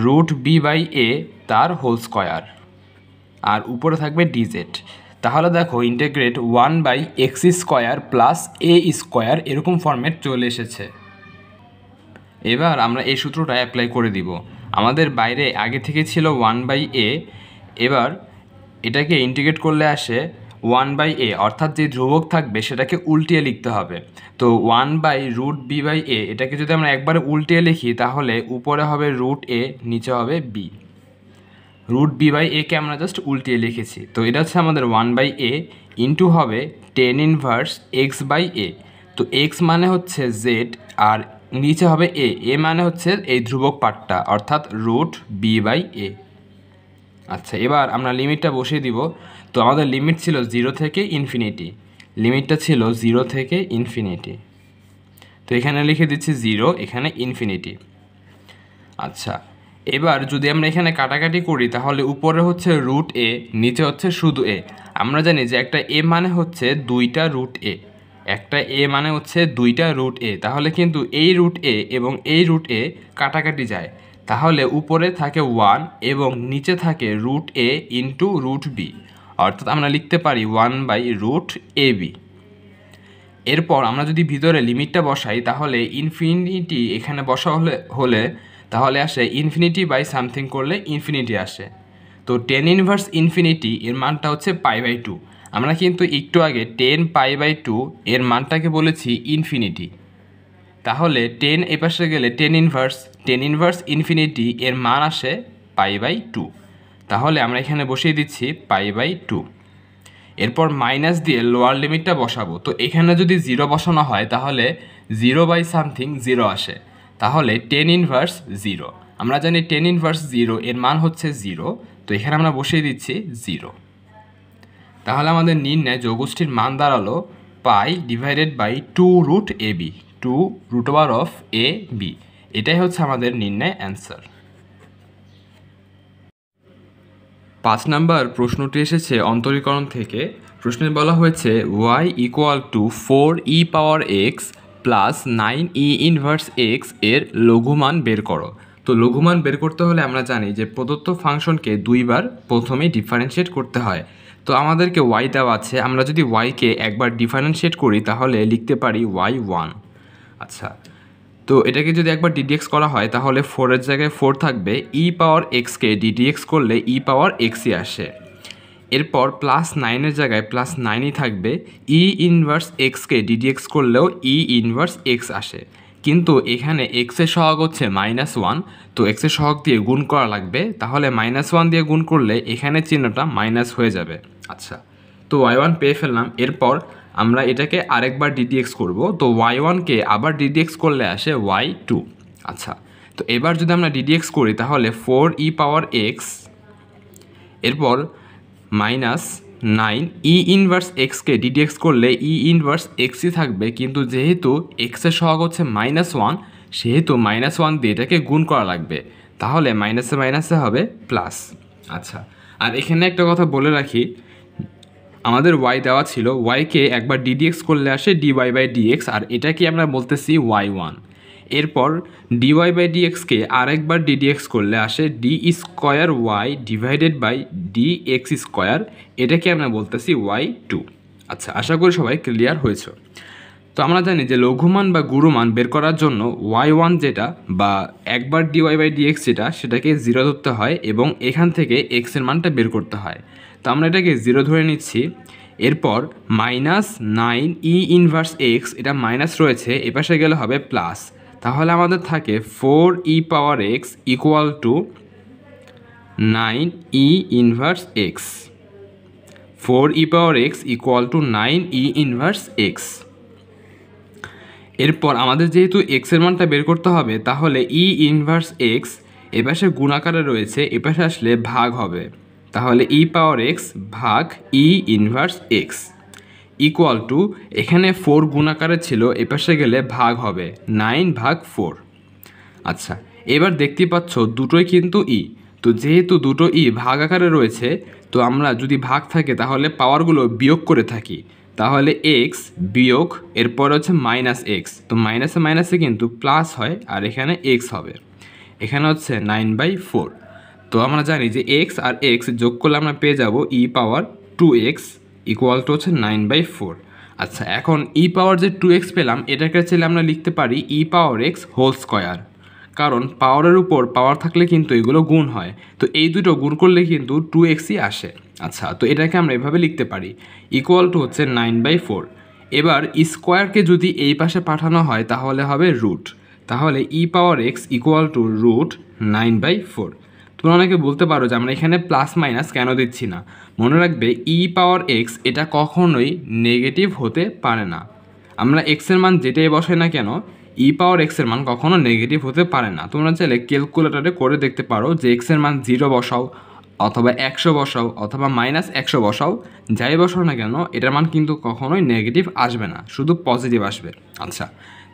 রুট b/a তার হোল স্কোয়ার, আর উপরে থাকবে ডিজেড। তাহলে দেখো integrate 1/x square plus a square এরকম ফর্মেট চলে এসেছে। এবার আমরা এই সূত্রটা অ্যাপ্লাই করে দিব। আমাদের বাইরে আগে থেকে ছিল 1/a, এবার এটাকে ইন্টিগ্রেট করলে আসে 1/a অর্থাৎ যে ধ্রুবক থাকবে সেটাকে উল্টিয়ে লিখতে হবে। তো 1/√b/a এটাকে যদি আমরা একবারে উল্টিয়ে লিখি তাহলে উপরে হবে √a, নিচে হবে b। √b/a কে আমরা জাস্ট উল্টিয়ে লিখেছি। তো এটা হচ্ছে আমাদের 1/a ইন্টু হবে tan ইনভার্স x/a। তো x মানে হচ্ছে z আর নিচে হবে a মানে হচ্ছে এই ধ্রুবক পার্টটা অর্থাৎ √b/a। আচ্ছা, এবার আমরা লিমিটটা বসিয়ে দিব। তো আমাদের লিমিট ছিল 0 থেকে ইনফিনিটি, লিমিটটা ছিল 0 থেকে ইনফিনিটি। তো এখানে লিখে দিচ্ছি 0, এখানে ইনফিনিটি। আচ্ছা, এবার যদি আমরা এখানে কাটাকাটি করি তাহলে উপরে হচ্ছে √a, নিচে হচ্ছে শুধু a। আমরা জানি যে একটা a মানে হচ্ছে 2টা √a, একটা a মানে হচ্ছে 2টা √a। তাহলে কিন্তু এই √a এবং এই √a কাটাকাটি যায়, তাহলে উপরে থাকে 1 এবং নিচে থাকে √a ইন্টু √b, অর্থাৎ আমরা লিখতে পারি 1/√ab। এরপর আমরা যদি ভিতরে লিমিটটা বসাই তাহলে ইনফিনিটি এখানে বসা হলে তাহলে আসে ইনফিনিটি বাই সামথিং করলে ইনফিনিটি আসে। তো tan ইনভার্স ইনফিনিটি এর মানটা হচ্ছে π/2। আমরা কিন্তু একটু আগে tan π/2 এর মানটাকে বলেছি ইনফিনিটি, তাহলে 10 এপাশে গেলে tan ইনভার্স ইনফিনিটি এর মান আসে π/2। তাহলে আমরা এখানে বসিয়ে দিচ্ছি π/2। এরপর মাইনাস দিয়ে লোয়ার লিমিটটা বসাবো। তো এখানে যদি 0 বসানো হয় তাহলে 0/সামথিং 0 আসে, তাহলে tan ইনভার্স 0। আমরা জানি tan ইনভার্স 0 এর মান হচ্ছে 0, তো এখানে আমরা বসিয়ে দিচ্ছি 0। তাহলে আমাদের নির্ণয় যৌগোষ্ঠীর মান দাঁড়ালো π/2√ab, 2√ab। এটাই হচ্ছে আমাদের নির্ণয় অ্যান্সার। 5 নাম্বার প্রশ্নটি এসেছে অন্তরীকরণ থেকে। প্রশ্নে বলা হয়েছে y = 4e⁻x plus 9e inverse x এর লঘুমান বের করো। তো লঘুমান বের করতে হলে আমরা জানি যে প্রদত্ত ফাংশনকে দুইবার প্রথমে ডিফারেন্সিয়েট করতে হয়। তো আমাদেরকে y দেওয়া আছে, আমরা যদি y-কে একবার ডিফারেন্সিয়েট করি তাহলে লিখতে পারি y1। আচ্ছা, তো এটাকে যদি একবার ddx করা হয় তাহলে 4 এর জায়গায় 4 থাকবে, e⁻x-কে ddx করলে e⁻x-ই আসে। এরপর প্লাস 9 এর জায়গায় প্লাস 9ই থাকবে, e ইনভার্স x-কে ddx করলেও e ইনভার্স x আসে। কিন্তু এখানে x এর সহগ হচ্ছে -1, তো x এর সহগ দিয়ে গুণ করা লাগবে, তাহলে -1 দিয়ে গুণ করলে এখানে চিহ্নটা মাইনাস হয়ে যাবে। আচ্ছা, তো y1 পেয়ে ফেললাম। এরপর আমরা এটাকে আরেকবার ddx করব। তো y1-কে আবার ddx করলে আসে y2। আচ্ছা, তো এবার যদি আমরা ddx করি তাহলে 4e⁻x, এরপর -9 e ইনভার্স x-কে ddx করলে e ইনভার্স x-ই থাকবে, কিন্তু যেহেতু x এর সহগ হচ্ছে -1 সেহেতু -1 দিয়ে এটাকে গুণ করা লাগবে, তাহলে মাইনাসে মাইনাসে হবে প্লাস। আচ্ছা, আর এখানে একটা কথা বলে রাখি, আমাদের y দেওয়া ছিল, y-কে একবার ddx করলে আসে dy/dx, আর এটাকে আমরা বলতেছি y1। এরপর dy/dx-কে আরেকবার ddx করলে আসে d² y/dx², এটাকে আমরা বলতেছি y2। আচ্ছা, আশা করি সবাই ক্লিয়ার হয়েছে। তো আমরা জানি যে লঘুমান বা গুরুমান বের করার জন্য y1 যেটা বা একবার dy/dx যেটা, সেটাকে 0 ধরতে হয় এবং এখান থেকে x এর মানটা বের করতে হয়। তো আমরা এটাকে 0 ধরে নিচ্ছি। এরপর -9e ইনভার্স x, এটা মাইনাস রয়েছে, এপাশে গেলে হবে প্লাস, তাহলে আমাদের থাকে 4e⁻x = 9e inverse x। 4e⁻x = 9e inverse x। এরপর আমাদের যেহেতু x এর মানটা বের করতে হবে, তাহলে e ইনভার্স x এপাশে গুণাকারে রয়েছে, এপাশে আসলে ভাগ হবে, তাহলে e⁻x ভাগ e ইনভার্স x = এখানে 4 গুণাকারে ছিল, এপাশে গেলে ভাগ হবে 9/4। আচ্ছা, এবার দেখতে পাচ্ছ দুটোই কিন্তু e, তো যেহেতু দুটো e ভাগ আকারে রয়েছে, তো আমরা যদি ভাগ থাকে তাহলে পাওয়ারগুলো বিয়োগ করে থাকি, তাহলে x বিয়োগ এরপর হচ্ছে -x, তো মাইনাসে মাইনাসে কিন্তু প্লাস হয়, আর এখানে x হবে, এখানে হচ্ছে 9/4। তো আমরা জানি যে x আর x যোগ করলে আমরা পেয়ে যাব e⁻2x = হচ্ছে 9/4। আচ্ছা, এখন e পাওয়ার যে 2x পেলাম, এটাকে চাইলে আমরা লিখতে পারি e⁻x হোল স্কয়ার, কারণ পাওয়ারের উপর পাওয়ার থাকলে কিন্তু এগুলো গুণ হয়, তো এই দুটো গুণ করলে কিন্তু 2xই আসে। আচ্ছা, তো এটাকে আমরা এভাবে লিখতে পারি, ইকুয়াল টু হচ্ছে 9/4। এবার স্কোয়ারকে যদি এই পাশে পাঠানো হয় তাহলে হবে রুট, তাহলে e⁻x ইকুয়াল টু রুট 9/4। তোমরা অনেকে বলতে পারো যে আমরা এখানে প্লাস মাইনাস কেন দিচ্ছি না। মনে রাখবে e⁻x এটা কখনোই নেগেটিভ হতে পারে না। আমরা এক্সের মান যেটাই বসাই না কেন e⁻x এর মান কখনো নেগেটিভ হতে পারে না। তোমরা চাইলে ক্যালকুলেটরে করে দেখতে পারো যে এক্সের মান 0 বসাও অথবা 100 বসাও অথবা -100 বসাও, যাই বসাও না কেন এটার মান কিন্তু কখনোই নেগেটিভ আসবে না, শুধু পজিটিভ আসবে। আচ্ছা,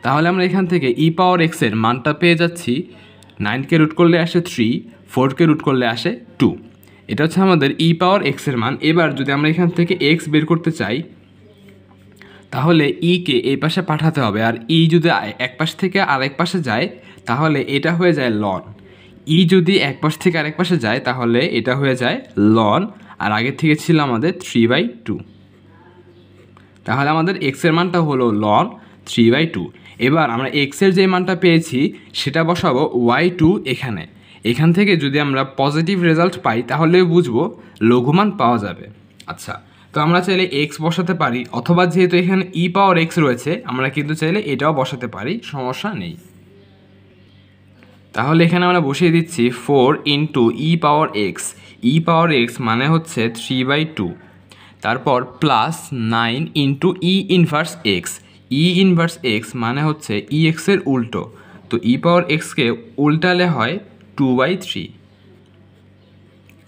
তাহলে আমরা এখান থেকে e⁻x এর মানটা পেয়ে যাচ্ছি 9কে রুট করলে আসে 3, 4কে রুট করলে আসে 2। এটা হচ্ছে আমাদের e⁻x এর মান। এবার যদি আমরা এখান থেকে x বের করতে চাই তাহলে কে এই পাশে পাঠাতে হবে, আর যদি এক পাশ থেকে আরেক পাশে যায় তাহলে এটা হয়ে যায় লন। যদি এক পাশ থেকে আরেক পাশে যায় তাহলে এটা হয়ে যায় লন, আর আগে থেকে ছিল আমাদের 3/2। তাহলে আমাদের এক্সের মানটা হলো লন 3/2। এবার আমরা এক্সের যে মানটা পেয়েছি সেটা বসাবো y2 এখান থেকে যদি আমরা পজিটিভ রেজাল্ট পাই তাহলে বুঝবো লঘুমান পাওয়া যাবে। আচ্ছা, তো আমরা চাইলে এক্স বসাতে পারি, অথবা যেহেতু এখানে e⁻x রয়েছে আমরা কিন্তু চাইলে এটাও বসাতে পারি, সমস্যা নেই। তাহলে এখানে আমরা বসিয়ে দিচ্ছি 4 ইন্টু e⁻x মানে হচ্ছে 3/2, তারপর প্লাস 9 ইন্টু e⁻x মানে হচ্ছে ex এর উল্টো, তো e⁻xকে উল্টালে হয় 2/3,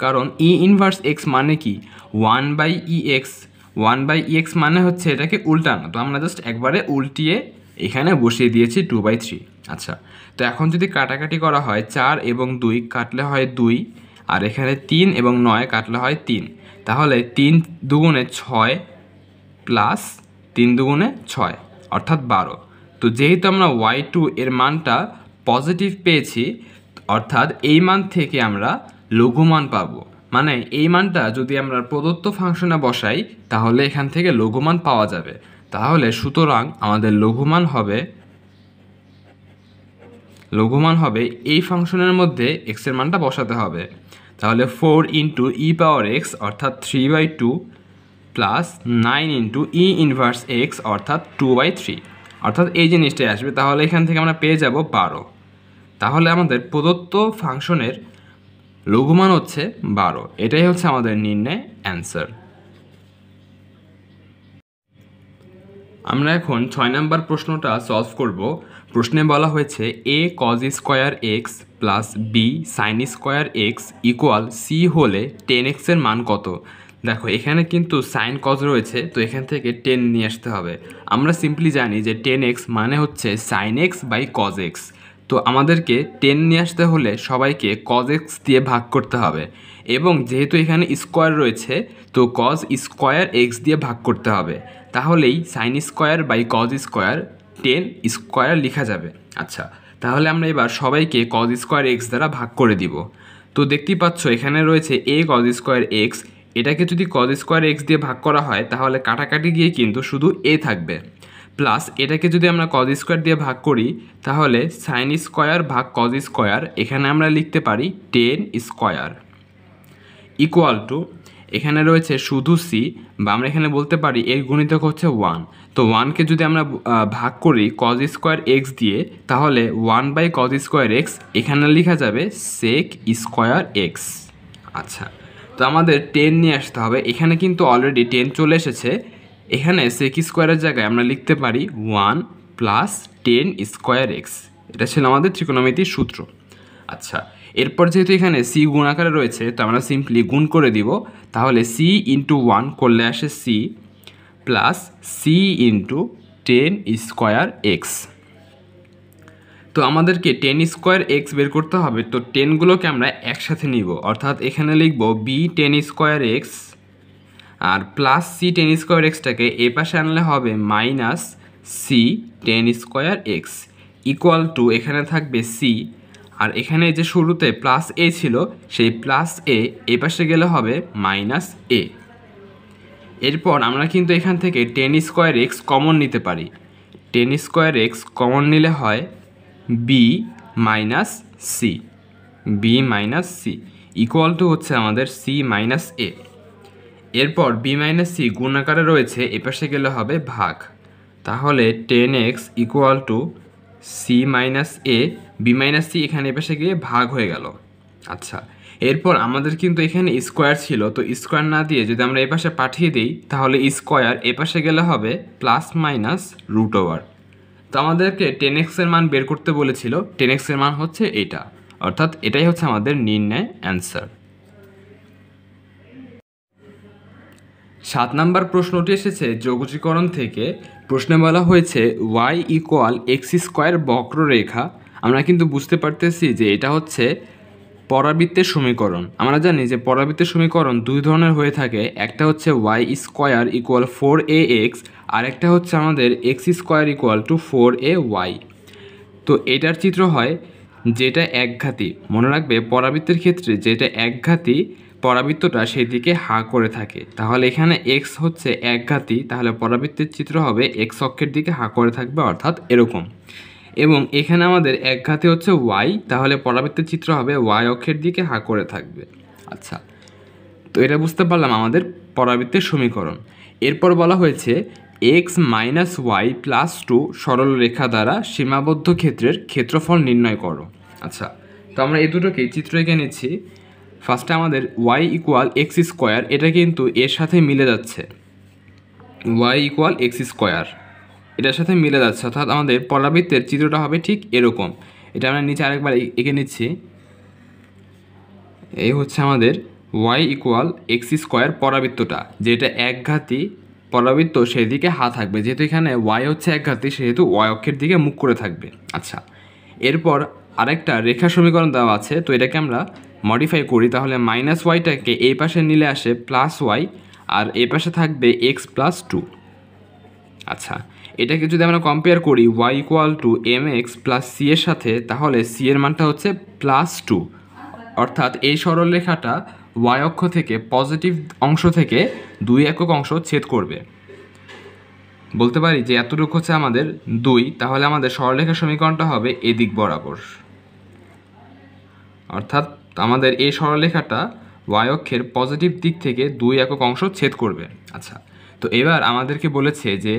কারণ e⁻x মানে কি 1/ex মানে হচ্ছে এটাকে উল্টানো, তো আমরা জাস্ট একবারে উল্টিয়ে এখানে বসিয়ে দিয়েছি 2/3। আচ্ছা, তো এখন যদি কাটাকাটি করা হয় 4 এবং 2 কাটলে হয় 2, আর এখানে 3 এবং 9 কাটলে হয় 3, তাহলে 3 দুগুণে 6 প্লাস 3 দুগুণে 6 অর্থাৎ 12। তো যেহেতু আমরা y2 এর মানটা পজিটিভ পেয়েছি, অর্থাৎ এই মান থেকে আমরা লঘুমান পাবো, মানে এই মানটা যদি আমরা প্রদত্ত ফাংশনে বসাই তাহলে এখান থেকে লঘুমান পাওয়া যাবে। তাহলে সুতরাং আমাদের লঘুমান হবে এই ফাংশনের মধ্যে x এর মানটা বসাতে হবে। তাহলে 4 ইন্টু e⁻x অর্থাৎ 3/2 প্লাস 9 ইন্টু e⁻x অর্থাৎ 2/3, অর্থাৎ এই জিনিসটাই আসবে। তাহলে এখান থেকে আমরা পেয়ে যাব 12। তাহলে আমাদের প্রদত্ত ফাংশনের লঘুমান হচ্ছে 12। এটাই হচ্ছে আমাদের নির্ণয় অ্যান্সার। আমরা এখন 6 নম্বর প্রশ্নটা সলভ করব। প্রশ্নে বলা হয়েছে a cos square x plus b sine square x equal c হলে 10x এর মান কত। দেখো এখানে কিন্তু সাইন কজ রয়েছে, তো এখান থেকে 10 নিয়ে আসতে হবে। আমরা সিম্পলি জানি যে 10x মানে হচ্ছে sine x by cos x, তো আমাদেরকে 10 নিয়ে আসতে হলে সবাইকে কজ এক্স দিয়ে ভাগ করতে হবে, এবং যেহেতু এখানে স্কোয়ার রয়েছে তো কজ স্কোয়ার এক্স দিয়ে ভাগ করতে হবে, তাহলেই sine square by cos square 10 square লেখা যাবে। আচ্ছা, তাহলে আমরা এবার সবাইকে কজ স্কোয়ার এক্স দ্বারা ভাগ করে দিব। তো দেখতেই পাচ্ছ এখানে রয়েছে a কজ স্কোয়ার এক্স, এটাকে যদি কজ স্কোয়ার এক্স দিয়ে ভাগ করা হয় তাহলে কাটাকাটি গিয়ে কিন্তু শুধু a থাকবে, প্লাস এটাকে যদি আমরা কজ স্কোয়ার দিয়ে ভাগ করি তাহলে সাইন স্কোয়ার ভাগ কজ স্কোয়ার, এখানে আমরা লিখতে পারি 10 স্কোয়ার ইকুয়াল টু, এখানে রয়েছে শুধু সি, বা আমরা এখানে বলতে পারি এর গুণিতক হচ্ছে 1। তো 1কে যদি আমরা ভাগ করি কজ স্কোয়ার এক্স দিয়ে তাহলে 1/কজ স্কোয়ার এক্স, এখানে লেখা যাবে সেক স্কোয়ার এক্স। আচ্ছা, তো আমাদের 10 নিয়ে আসতে হবে। এখানে কিন্তু অলরেডি 10 চলে এসেছে, এখানে সেক স্কোয়ারের জায়গায় আমরা লিখতে পারি 1 প্লাস 10 স্কোয়ার এক্স। এটা ছিল আমাদের ত্রিকোণমিতির সূত্র। আচ্ছা, এরপর যেহেতু এখানে সি গুণ আকারে রয়েছে তো আমরা সিম্পলি গুণ করে দিব, তাহলে সি ইন্টু 1 করলে আসে c plus c into 10 square x. তো আমাদেরকে 10 স্কোয়ার এক্স বের করতে হবে, তো 10গুলোকে আমরা একসাথে নিব, অর্থাৎ এখানে লিখব বি 10 স্কোয়ার এক্স আর প্লাস সি 10 স্কোয়ার এক্সটাকে এ পাশে আনলে হবে minus c 10 square x equal to, এখানে থাকবে সি, আর এখানে যে শুরুতে প্লাস এ ছিল সেই প্লাস এ পাশে গেলে হবে মাইনাস এ। এরপর আমরা কিন্তু এখান থেকে 10 স্কোয়ার এক্স কমন নিতে পারি। 10 স্কোয়ার এক্স কমন নিলে হয় b minus c, b minus c equal to হচ্ছে আমাদের সি মাইনাস এ। এরপর বি মাইনাস সি গুণ আকারে রয়েছে, এপাশে গেলে হবে ভাগ, তাহলে 10x equal to c minus a, b minus c এখানে এপাশে গিয়ে ভাগ হয়ে গেল। আচ্ছা, এরপর আমাদের কিন্তু এখানে স্কোয়ার ছিল, তো স্কোয়ার না দিয়ে যদি আমরা এপাশে পাঠিয়ে দিই তাহলে স্কোয়ার এপাশে গেলে হবে প্লাস মাইনাস রুট ওভার। তো আমাদেরকে 10x এর মান বের করতে বলেছিল, 10x এর মান হচ্ছে এটা, অর্থাৎ এটাই হচ্ছে আমাদের নির্ণয় অ্যান্সার। 7 নম্বর প্রশ্নটি এসেছে যোগজীকরণ থেকে। প্রশ্নে বলা হয়েছে y ইকুয়াল এক্স স্কোয়ার বক্ররেখা। আমরা কিন্তু বুঝতে পারতেছি যে এটা হচ্ছে পরাবৃত্তের সমীকরণ। আমরা জানি যে পরাবৃত্তের সমীকরণ দুই ধরনের হয়ে থাকে, একটা হচ্ছে y স্কোয়ার ইকুয়াল 4ax, আর একটা হচ্ছে আমাদের x square equal two 4ay। তো এটার চিত্র হয় যেটা একঘাতি, মনে রাখবে পরাবৃত্তের ক্ষেত্রে যেটা একঘাতি পরাবৃত্তটা সেই দিকে হা করে থাকে, তাহলে এখানে এক্স হচ্ছে একঘাতি, তাহলে পরাবৃত্তের চিত্র হবে এক্স অক্ষের দিকে হা করে থাকবে, অর্থাৎ এরকম। এবং এখানে আমাদের একঘাতি হচ্ছে ওয়াই, তাহলে পরাবৃত্তের চিত্র হবে ওয়াই অক্ষের দিকে হা করে থাকবে। আচ্ছা, তো এটা বুঝতে পারলাম আমাদের পরাবৃত্তের সমীকরণ। এরপর বলা হয়েছে এক্স মাইনাস ওয়াই প্লাস 2 সরল রেখা দ্বারা সীমাবদ্ধ ক্ষেত্রের ক্ষেত্রফল নির্ণয় করো। আচ্ছা, তো আমরা এই দুটোকেই চিত্র এঁকে নিচ্ছি। ফার্স্টে আমাদের ওয়াই ইকুয়াল এক্স স্কোয়ার, এটা কিন্তু এর সাথে মিলে যাচ্ছে, ওয়াই ইকুয়াল এক্স স্কোয়ার এটার সাথে মিলে যাচ্ছে, অর্থাৎ আমাদের পরাবৃত্তের চিত্রটা হবে ঠিক এরকম। এটা আমরা নিচে আরেকবার এঁকে নিচ্ছি। এই হচ্ছে আমাদের ওয়াই ইকুয়াল এক্স স্কোয়ার পরাবৃত্তটা, যেটা একঘাতি পরাবৃত্ত সেদিকে হা থাকবে, যেহেতু এখানে ওয়াই হচ্ছে একঘাতি সেহেতু ওয়াই অক্ষের দিকে মুখ করে থাকবে। আচ্ছা, এরপর আরেকটা রেখা সমীকরণ দেওয়া আছে, তো এটাকে আমরা মডিফাই করি, তাহলে মাইনাস ওয়াইটাকে এই পাশে নিলে আসে প্লাস ওয়াই, আর এই পাশে থাকবে এক্স প্লাস 2। আচ্ছা, এটাকে যদি আমরা কম্পেয়ার করি y equal to m x plus c এর সাথে, তাহলে সি এর মানটা হচ্ছে প্লাস 2, অর্থাৎ এই সরলরেখাটা ওয়াই অক্ষ থেকে পজিটিভ অংশ থেকে 2 একক অংশ ছেদ করবে। বলতে পারি যে এতটুকু হচ্ছে আমাদের 2, তাহলে আমাদের সরলরেখার সমীকরণটা হবে এদিক বরাবর, অর্থাৎ আমাদের এই সরলরেখাটা ওয়াই অক্ষের পজিটিভ দিক থেকে 2 একক অংশ ছেদ করবে। আচ্ছা, তো এবার আমাদেরকে বলেছে যে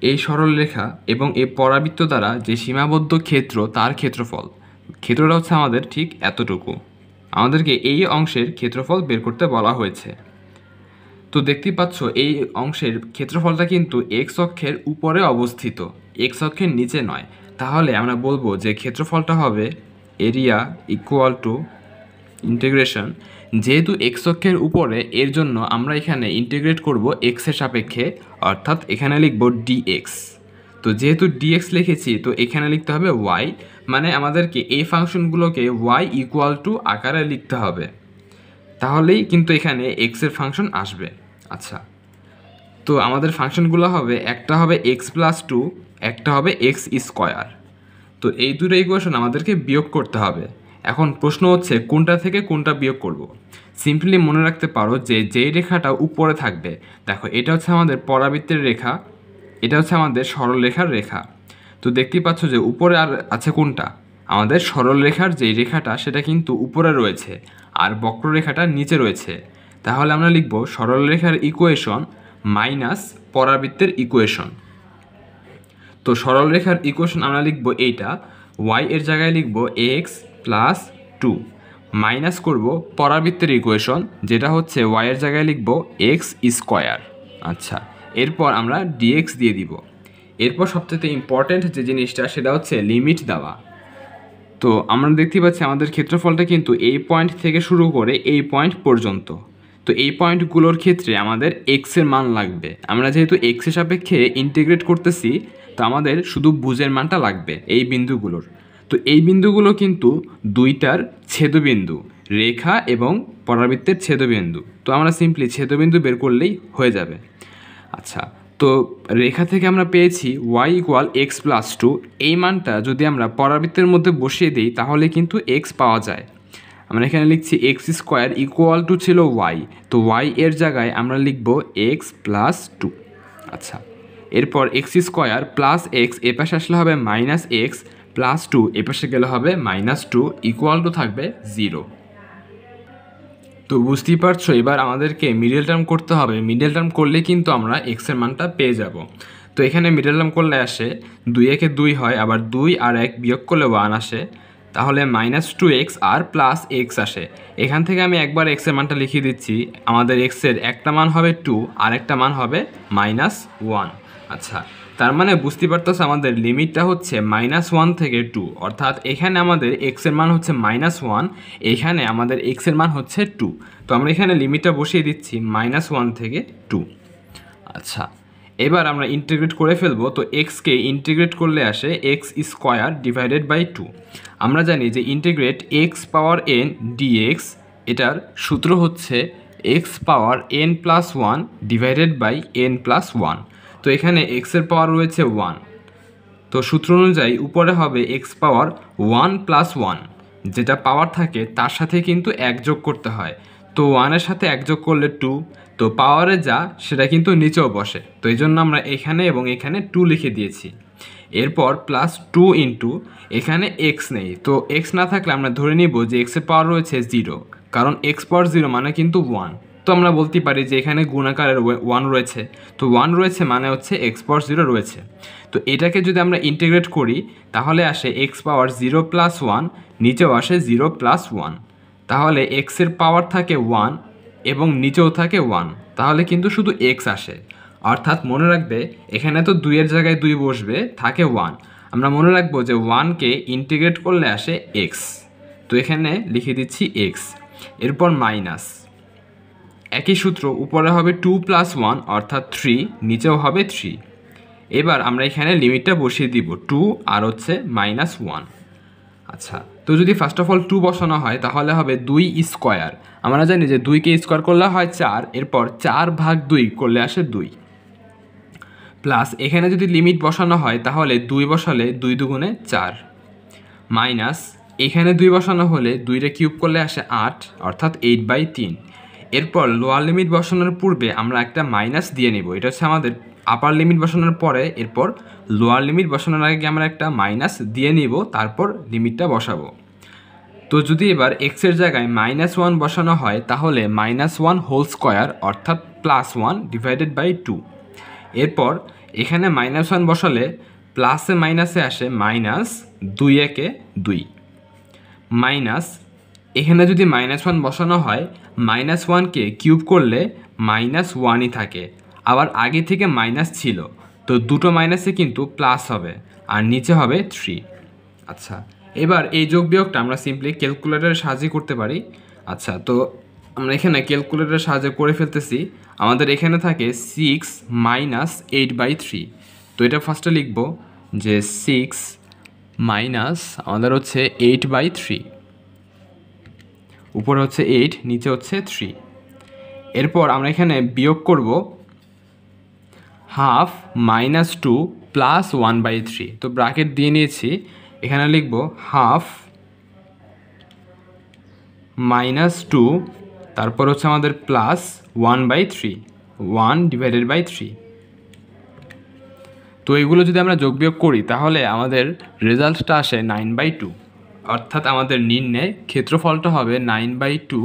এই সরলরেখা এবং এই পরাবৃত্ত দ্বারা যে সীমাবদ্ধ ক্ষেত্র তার ক্ষেত্রটা হচ্ছে আমাদের ঠিক এতটুকু। আমাদেরকে এই অংশের ক্ষেত্রফল বের করতে বলা হয়েছে। তো দেখতেই পাচ্ছ এই অংশের ক্ষেত্রফলটা কিন্তু এক্স অক্ষের উপরে অবস্থিত, এক্স অক্ষের নিচে নয়। তাহলে আমরা বলবো যে ক্ষেত্রফলটা হবে এরিয়া ইকুয়াল টু ইন্টিগ্রেশন, যেহেতু এক্স অক্ষের উপরে এর জন্য আমরা এখানে ইন্টিগ্রেট করব এক্সের সাপেক্ষে, অর্থাৎ এখানে লিখব ডিএক্স। তো যেহেতু ডিএক্স লিখেছি তো এখানে লিখতে হবে ওয়াই, মানে আমাদেরকে এই ফাংশনগুলোকে ওয়াই ইকুয়াল টু আকারে লিখতে হবে, তাহলেই কিন্তু এখানে এক্সের ফাংশন আসবে। আচ্ছা, তো আমাদের ফাংশনগুলো হবে, একটা হবে এক্স প্লাস 2, একটা হবে এক্স স্কোয়ার। তো এই দুটো ইকুয়েশন আমাদেরকে বিয়োগ করতে হবে। এখন প্রশ্ন হচ্ছে কোনটা থেকে কোনটা বিয়োগ করব। সিম্পলি মনে রাখতে পারো যে যেই রেখাটা উপরে থাকবে, দেখো এটা হচ্ছে আমাদের পরাবৃত্তের রেখা, এটা হচ্ছে আমাদের সরলরেখার রেখা। তো দেখতেই পাচ্ছ যে উপরে আর আছে কোনটা, আমাদের সরলরেখার যেই রেখাটা সেটা কিন্তু উপরে রয়েছে, আর বক্ররেখাটা নিচে রয়েছে। তাহলে আমরা লিখব সরলরেখার ইকুয়েশন মাইনাস পরাবৃত্তের ইকুয়েশন। তো সরলরেখার ইকুয়েশন আমরা লিখব এইটা, ওয়াই এর জায়গায় লিখব এক্স প্লাস 2, মাইনাস করব পরাবৃত্তের ইকুয়েশন যেটা হচ্ছে ওয়াই এর জায়গায় লিখব এক্স স্কোয়ার। আচ্ছা, এরপর আমরা ডিএক্স দিয়ে দিব। এরপর সবথেকে ইম্পর্ট্যান্ট যে জিনিসটা সেটা হচ্ছে লিমিট দেওয়া। তো আমরা দেখতে পাচ্ছি আমাদের ক্ষেত্রফলটা কিন্তু এই পয়েন্ট থেকে শুরু করে এই পয়েন্ট পর্যন্ত। তো এই পয়েন্টগুলোর ক্ষেত্রে আমাদের এক্সের মান লাগবে। আমরা যেহেতু এক্সের সাপেক্ষে ইন্টিগ্রেট করতেছি, তো আমাদের শুধু ভুজের মানটা লাগবে এই বিন্দুগুলোর। তো এই বিন্দুগুলো কিন্তু দুইটার ছেদবিন্দু, রেখা এবং পরাবৃত্তের ছেদবিন্দু। তো আমরা সিম্পলি ছেদবিন্দু বের করলেই হয়ে যাবে। আচ্ছা, তো রেখা থেকে আমরা পেয়েছি ওয়াই ইকুয়াল এক্স প্লাস 2, এই মানটা যদি আমরা পরাবৃত্তের মধ্যে বসিয়ে দিই তাহলে কিন্তু এক্স পাওয়া যায়। আমরা এখানে লিখছি এক্স স্কোয়ার ইকুয়াল টু ছিল ওয়াই, তো ওয়াই এর জায়গায় আমরা লিখব এক্স প্লাস 2। আচ্ছা, এরপর এক্স স্কোয়ার প্লাস এক্স এ পাশে আসলে হবে মাইনাস এক্স +2 এপাশে গেলে হবে -2 ইকুয়াল টু থাকবে 0। তো বুঝতেই পারছো এবার আমাদেরকে মিডল টার্ম করতে হবে। মিডল টার্ম করলে কিন্তু আমরা এক্সের মানটা পেয়ে যাব। তো এখানে মিডল টার্ম করলে আসে 2 একে 2 হয়, আবার 2 আর 1 বিয়োগ করলে 1 আসে, তাহলে -2x আর +x আসে। এখান থেকে আমি একবার এক্সের মানটা লিখিয়ে দিচ্ছি। আমাদের এক্সের একটা মান হবে 2 আর একটা মান হবে -1। আচ্ছা, তার মানে বুঝতে পারতেছে আমাদের লিমিটটা হচ্ছে -1 থেকে 2, অর্থাৎ এখানে আমাদের এক্সের মান হচ্ছে -1, এখানে আমাদের এক্সের মান হচ্ছে 2। তো আমরা এখানে লিমিটটা বসিয়ে দিচ্ছি -1 থেকে 2। আচ্ছা, এবার আমরা ইন্টিগ্রেট করে ফেলবো। তো এক্সকে ইন্টিগ্রেট করলে আসে x² ডিভাইডেড বাই 2। আমরা জানি যে ইন্টিগ্রেট x⁻n dx, এটার সূত্র হচ্ছে x⁻n+1 ডিভাইডেড বাই n+1। তো এখানে x এর পাওয়ার রয়েছে 1, তো সূত্র অনুযায়ী উপরে হবে x⁻1+1, যেটা পাওয়ার থাকে তার সাথে কিন্তু 1 যোগ করতে হয়। তো 1 এর সাথে 1 যোগ করলে 2, তো পাওয়ারে যা সেটা কিন্তু নিচেও বসে, তো এই জন্য আমরা এখানে এবং এখানে 2 লিখে দিয়েছি। এরপর +2 ইন্টু এখানে x নেই, তো x না থাকলে আমরা ধরে নিব যে x এর পাওয়ার রয়েছে 0, কারণ x⁻0 মানে কিন্তু 1। তো আমরা বলতে পারি যে এখানে গুণাকারের 1 রয়েছে, তো 1 রয়েছে মানে হচ্ছে x⁻0 রয়েছে। তো এটাকে যদি আমরা ইন্টিগ্রেট করি তাহলে আসে x⁻0+1, নিচেও আসে 0+1, তাহলে x এর পাওয়ার থাকে 1 এবং নিচেও থাকে 1, তাহলে কিন্তু শুধু x আসে। অর্থাৎ মনে রাখবে এখানে তো 2 এর জায়গায় 2 বসবে, থাকে 1। আমরা মনে রাখবো যে 1কে ইন্টিগ্রেট করলে আসে x, তো এখানে লিখে দিচ্ছি x। এরপর মাইনাস, একই সূত্র, উপরে হবে 2 + 1 অর্থাৎ 3, নিচেও হবে 3। এবার আমরা এখানে লিমিটটা বসিয়ে দিব 2 আর হচ্ছে -1। আচ্ছা, তো যদি ফার্স্ট অফ অল 2 বসানো হয় তাহলে হবে 2²। আমরা জানি যে 2কে স্কোয়ার করলে হয় 4, এরপর 4/2 করলে আসে 2, প্লাস এখানে যদি লিমিট বসানো হয় তাহলে 2 বসালে 2 দুগুণে 4, মাইনাস এখানে 2 বসানো হলে 2রে কিউব করলে আসে 8 অর্থাৎ 8/3। এরপর লোয়ার লিমিট বসানোর পূর্বে আমরা একটা মাইনাস দিয়ে নেব, এটা হচ্ছে আমাদের আপার লিমিট বসানোর পরে। এরপর লোয়ার লিমিট বসানোর আগে আমরা একটা মাইনাস দিয়ে নিব, তারপর লিমিটটা বসাবো। তো যদি এবার এক্সের জায়গায় -1 বসানো হয় তাহলে -1² অর্থাৎ +1 ডিভাইডেড বাই 2। এরপর এখানে -1 বসালে প্লাসে মাইনাসে আসে -2 একে 2, মাইনাস এখানে যদি -1 বসানো হয় -1কে কিউব করলে -1ই থাকে, আবার আগে থেকে মাইনাস ছিল, তো দুটো মাইনাসে কিন্তু প্লাস হবে আর নিচে হবে 3। আচ্ছা, এবার এই যোগ বিয়োগটা আমরা সিম্পলি ক্যালকুলেটরের সাহায্যে করতে পারি। আচ্ছা, তো আমরা এখানে ক্যালকুলেটরের সাহায্যে করে ফেলতেছি। আমাদের এখানে থাকে 6 - 8/3, তো এটা ফার্স্টে লিখব যে 6 মাইনাস আমাদের হচ্ছে 8/3, উপরে হচ্ছে 8, নিচে হচ্ছে 3। এরপর আমরা এখানে বিয়োগ করব হাফ -2 + 1/3, তো ব্র্যাকেট দিয়ে নিয়েছি। এখানে লিখব হাফ -2, তারপর হচ্ছে আমাদের প্লাস 1/3, 1 ডিভাইডেড বাই 3। তো এগুলো যদি আমরা যোগ বিয়োগ করি তাহলে আমাদের রেজাল্টটা আসে 9/2, অর্থাৎ আমাদের নির্ণয় ক্ষেত্রফলটা হবে 9/2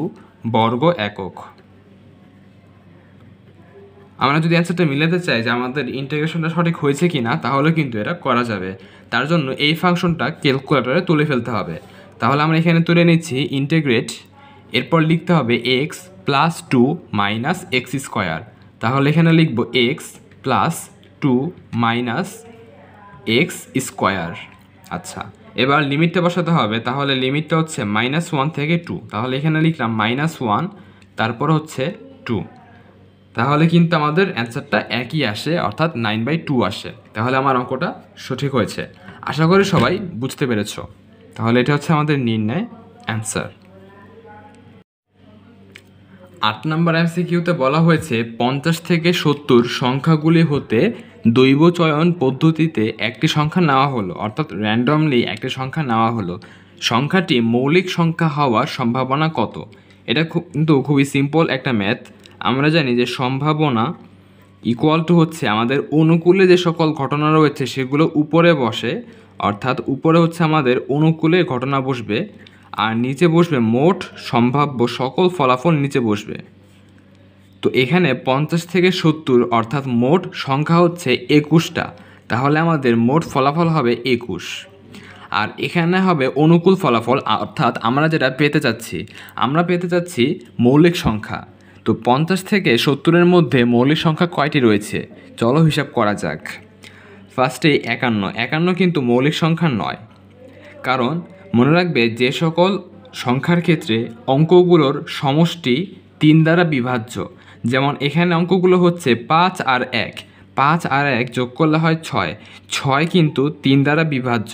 বর্গ একক। আমরা যদি অ্যান্সারটা মিলাতে চাই যে আমাদের ইন্টিগ্রেশনটা সঠিক হয়েছে কি না, তাহলে কিন্তু এটা করা যাবে। তার জন্য এই ফাংশনটা ক্যালকুলেটরে তুলে ফেলতে হবে। তাহলে আমরা এখানে তুলে নিচ্ছি ইন্টিগ্রেট, এরপর লিখতে হবে x + 2 - x², তাহলে এখানে লিখব x + 2 - x²। আচ্ছা, এবার লিমিটটা বসাতে হবে, তাহলে লিমিটটা হচ্ছে -1 থেকে 2, তাহলে এখানে লিখলাম -1, তারপর হচ্ছে 2, তাহলে কিন্তু আমাদের অ্যান্সারটা একই আসে, অর্থাৎ 9/2 আসে। তাহলে আমার অঙ্কটা সঠিক হয়েছে। আশা করি সবাই বুঝতে পেরেছ। তাহলে এটা হচ্ছে আমাদের নির্ণয় অ্যান্সার। 8 নম্বর এমসিকিউতে বলা হয়েছে 50 থেকে 70 সংখ্যাগুলি হতে দৈব চয়ন পদ্ধতিতে একটি সংখ্যা নেওয়া হলো, অর্থাৎ র্যান্ডমলি একটি সংখ্যা নেওয়া হলো। সংখ্যাটি মৌলিক সংখ্যা হওয়ার সম্ভাবনা কত? এটা কিন্তু খুবই সিম্পল একটা ম্যাথ। আমরা জানি যে সম্ভাবনা ইকুয়াল টু হচ্ছে আমাদের অনুকূলে যে সকল ঘটনা রয়েছে সেগুলো উপরে বসে, অর্থাৎ উপরে হচ্ছে আমাদের অনুকূলে ঘটনা বসবে আর নিচে বসবে মোট সম্ভাব্য সকল ফলাফল নিচে বসবে। তো এখানে 50 থেকে 70 অর্থাৎ মোট সংখ্যা হচ্ছে 21টা, তাহলে আমাদের মোট ফলাফল হবে 21। আর এখানে হবে অনুকূল ফলাফল, অর্থাৎ আমরা যেটা পেতে চাচ্ছি মৌলিক সংখ্যা। তো 50 থেকে 70-এর মধ্যে মৌলিক সংখ্যা কয়টি রয়েছে চলো হিসাব করা যাক। ফার্স্টে 51 কিন্তু মৌলিক সংখ্যা নয়, কারণ মনে রাখবে যে সকল সংখ্যার ক্ষেত্রে অঙ্কগুলোর সমষ্টি 3 দ্বারা বিভাজ্য, যেমন এখানে অঙ্কগুলো হচ্ছে 5 আর 1, 5 আর 1 যোগ করলে হয় 6, 6 কিন্তু 3 দ্বারা বিভাজ্য,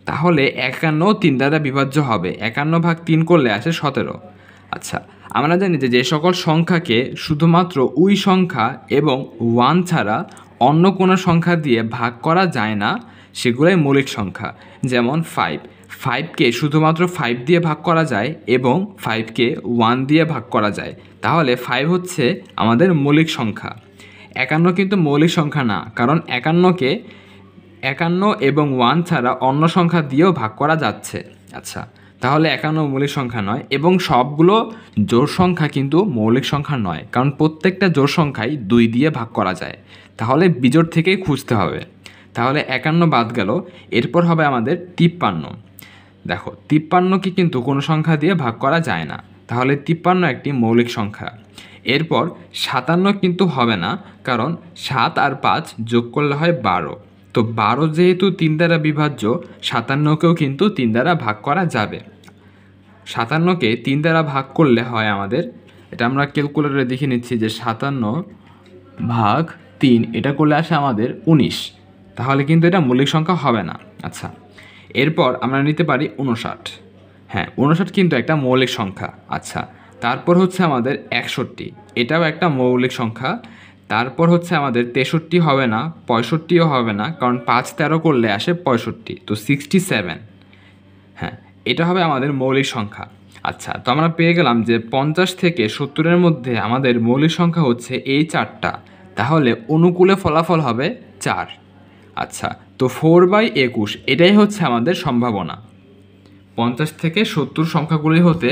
তাহলে 51 3 দ্বারা বিভাজ্য হবে, 51 ভাগ 3 করলে আসে 17। আচ্ছা, আমরা জানি যে সকল সংখ্যাকে শুধুমাত্র ওই সংখ্যা এবং 1 ছাড়া অন্য কোনো সংখ্যা দিয়ে ভাগ করা যায় না, সেগুলোই মৌলিক সংখ্যা। যেমন 5কে শুধুমাত্র 5 দিয়ে ভাগ করা যায় এবং 5কে 1 দিয়ে ভাগ করা যায়, তাহলে 5 হচ্ছে আমাদের মৌলিক সংখ্যা। 51 কিন্তু মৌলিক সংখ্যা না, কারণ 51কে 51 এবং 1 ছাড়া অন্য সংখ্যা দিয়েও ভাগ করা যাচ্ছে। আচ্ছা, তাহলে 51 মৌলিক সংখ্যা নয়, এবং সবগুলো জোড় সংখ্যা কিন্তু মৌলিক সংখ্যা নয়, কারণ প্রত্যেকটা জোড় সংখ্যাই 2 দিয়ে ভাগ করা যায়, তাহলে বিজোড় থেকেই খুঁজতে হবে। তাহলে 51 বাদ গেল, এরপর হবে আমাদের 53। দেখো 53কে কিন্তু কোনো সংখ্যা দিয়ে ভাগ করা যায় না, তাহলে 53 একটি মৌলিক সংখ্যা। এরপর 57 কিন্তু হবে না, কারণ 7 আর 5 যোগ করলে হয় 12। তো 12 যেহেতু 3 দ্বারা বিভাজ্য, 57কেও কিন্তু 3 দ্বারা ভাগ করা যাবে। 57কে 3 দ্বারা ভাগ করলে হয় আমাদের, এটা আমরা ক্যালকুলেটরে দেখে নিচ্ছি যে 57 ভাগ 3, এটা করলে আসে আমাদের 19, তাহলে কিন্তু এটা মৌলিক সংখ্যা হবে না। আচ্ছা, এরপর আমরা নিতে পারি 59। হ্যাঁ, 59 কিন্তু একটা মৌলিক সংখ্যা। আচ্ছা, তারপর হচ্ছে আমাদের 61, এটাও একটা মৌলিক সংখ্যা। তারপর হচ্ছে আমাদের 63 হবে না, 65ও হবে না, কারণ 5 13 করলে আসে 65, তো 67। হ্যাঁ, এটা হবে আমাদের মৌলিক সংখ্যা। আচ্ছা, তো আমরা পেয়ে গেলাম যে 50 থেকে 70-এর মধ্যে আমাদের মৌলিক সংখ্যা হচ্ছে এই 4টা, তাহলে অনুকূলে ফলাফল হবে 4। আচ্ছা, তো 4/21 এটাই হচ্ছে আমাদের সম্ভাবনা। 50 থেকে 70 সংখ্যাগুলি হতে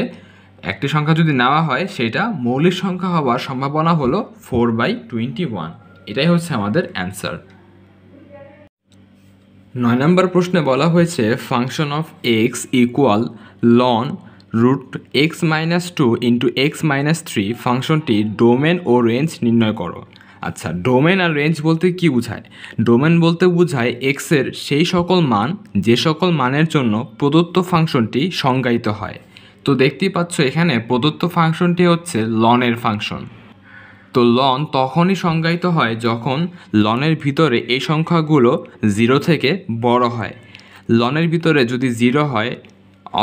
একটি সংখ্যা যদি নেওয়া হয়, সেটা মৌলিক সংখ্যা হওয়ার সম্ভাবনা হলো 4/21। এটাই হচ্ছে আমাদের অ্যান্সার। 9 নম্বর প্রশ্নে বলা হয়েছে ফাংশন অফ এক্স ইকুয়াল লন root x minus 2 into x minus 3 ফাংশনটি ডোমেন ও রেঞ্জ নির্ণয় করো। আচ্ছা, ডোমেন আর রেঞ্জ বলতে কি বোঝায়? ডোমেন বলতে বোঝায় এক্সের সেই সকল মান যে সকল মানের জন্য প্রদত্ত ফাংশনটি সংজ্ঞায়িত হয়। তো দেখতেই পাচ্ছ এখানে প্রদত্ত ফাংশনটি হচ্ছে লনের ফাংশন। তো লন তখনই সংজ্ঞায়িত হয় যখন লনের ভিতরে এই সংখ্যাগুলো 0 থেকে বড় হয়। লনের ভিতরে যদি 0 হয়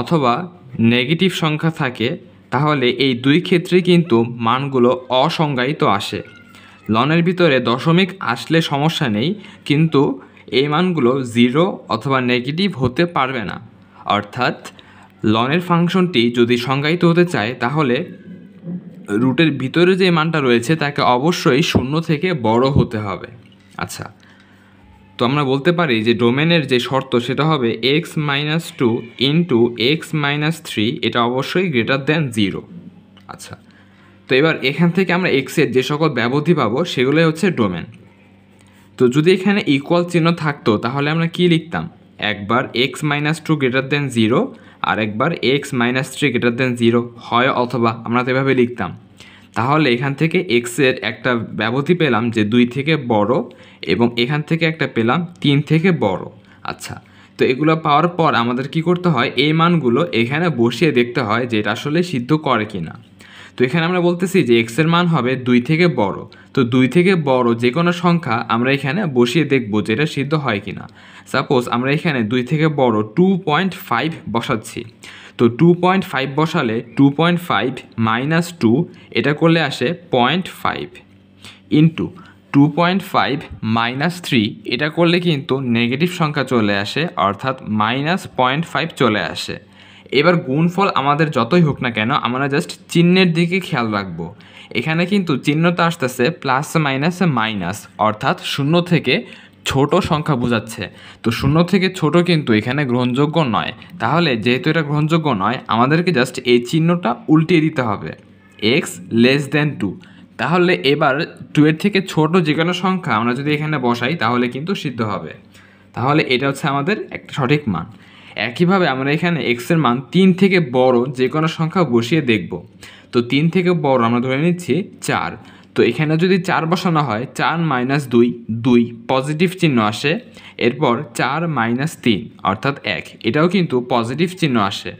অথবা নেগেটিভ সংখ্যা থাকে, তাহলে এই দুই ক্ষেত্রে কিন্তু মানগুলো অসংজ্ঞায়িত আসে। লনের ভিতরে দশমিক আসলে সমস্যা নেই, কিন্তু এই মানগুলো 0 অথবা নেগেটিভ হতে পারবে না। অর্থাৎ লনের ফাংশনটি যদি সংজ্ঞায়িত হতে চায়, তাহলে রুটের ভিতরে যে মানটা রয়েছে তাকে অবশ্যই 0 থেকে বড় হতে হবে। আচ্ছা, তো আমরা বলতে পারি যে ডোমেনের যে শর্ত সেটা হবে x minus 2 into x minus 3, এটা অবশ্যই গ্রেটার দ্যান 0। আচ্ছা, তো এবার এখান থেকে আমরা এক্সের যে সকল ব্যবধি পাবো সেগুলোই হচ্ছে ডোমেন। তো যদি এখানে ইকুয়াল চিহ্ন থাকতো, তাহলে আমরা কি লিখতাম? একবার এক্স মাইনাস 2 গ্রেটার দ্যান 0 আর একবার এক্স মাইনাস 3 গ্রেটার দ্যান 0 হয়, অথবা আমরা তো এভাবে লিখতাম। তাহলে এখান থেকে এক্সের একটা ব্যবধি পেলাম যে 2 থেকে বড়, এবং এখান থেকে একটা পেলাম 3 থেকে বড়। আচ্ছা, তো এগুলো পাওয়ার পর আমাদের কি করতে হয়? এই মানগুলো এখানে বসিয়ে দেখতে হয় যে এটা আসলে সিদ্ধ করে কিনা। তো এখানে আমরা বলতেছি যে এক্সের মান হবে 2 থেকে বড়, তো 2 থেকে বড় যে কোনো সংখ্যা আমরা এখানে বসিয়ে দেখব যে এটা সিদ্ধ হয় কিনা। সাপোজ আমরা এখানে 2 থেকে বড় 2.5 বসাচ্ছি, তো 2.5 বসালে 2.5 মাইনাস 2, এটা করলে আসে 0.5 ইন্টু 2.5 মাইনাস 3, এটা করলে কিন্তু নেগেটিভ সংখ্যা চলে আসে, অর্থাৎ মাইনাস 0.5 চলে আসে। এবার গুণফল আমাদের যতই হোক না কেন, আমরা জাস্ট চিহ্নের দিকে খেয়াল রাখবো। এখানে কিন্তু চিহ্নটা আসতেছে প্লাস মাইনাসে মাইনাস, অর্থাৎ 0 থেকে ছোট সংখ্যা বোঝাচ্ছে। তো 0 থেকে ছোট কিন্তু এখানে গ্রহণযোগ্য নয়। তাহলে যেহেতু এটা গ্রহণযোগ্য নয়, আমাদেরকে জাস্ট এই চিহ্নটা উল্টিয়ে দিতে হবে, x<2। তাহলে এবার 2 এর থেকে ছোট যে কোনো সংখ্যা আমরা যদি এখানে বসাই তাহলে কিন্তু সিদ্ধ হবে। তাহলে এটা হচ্ছে আমাদের একটা সঠিক মান। একইভাবে আমরা এখানে x এর মান 3 থেকে বড় যে কোনো সংখ্যা বসিয়ে দেখব। তো 3 থেকে বড় আমরা ধরে নিচ্ছি 4। তো এখানে যদি 4 বসানো হয়, 4 - 2, 2 পজিটিভ চিহ্ন আসে। এরপর 4 - 3 অর্থাৎ 1, এটাও কিন্তু পজিটিভ চিহ্ন আসে।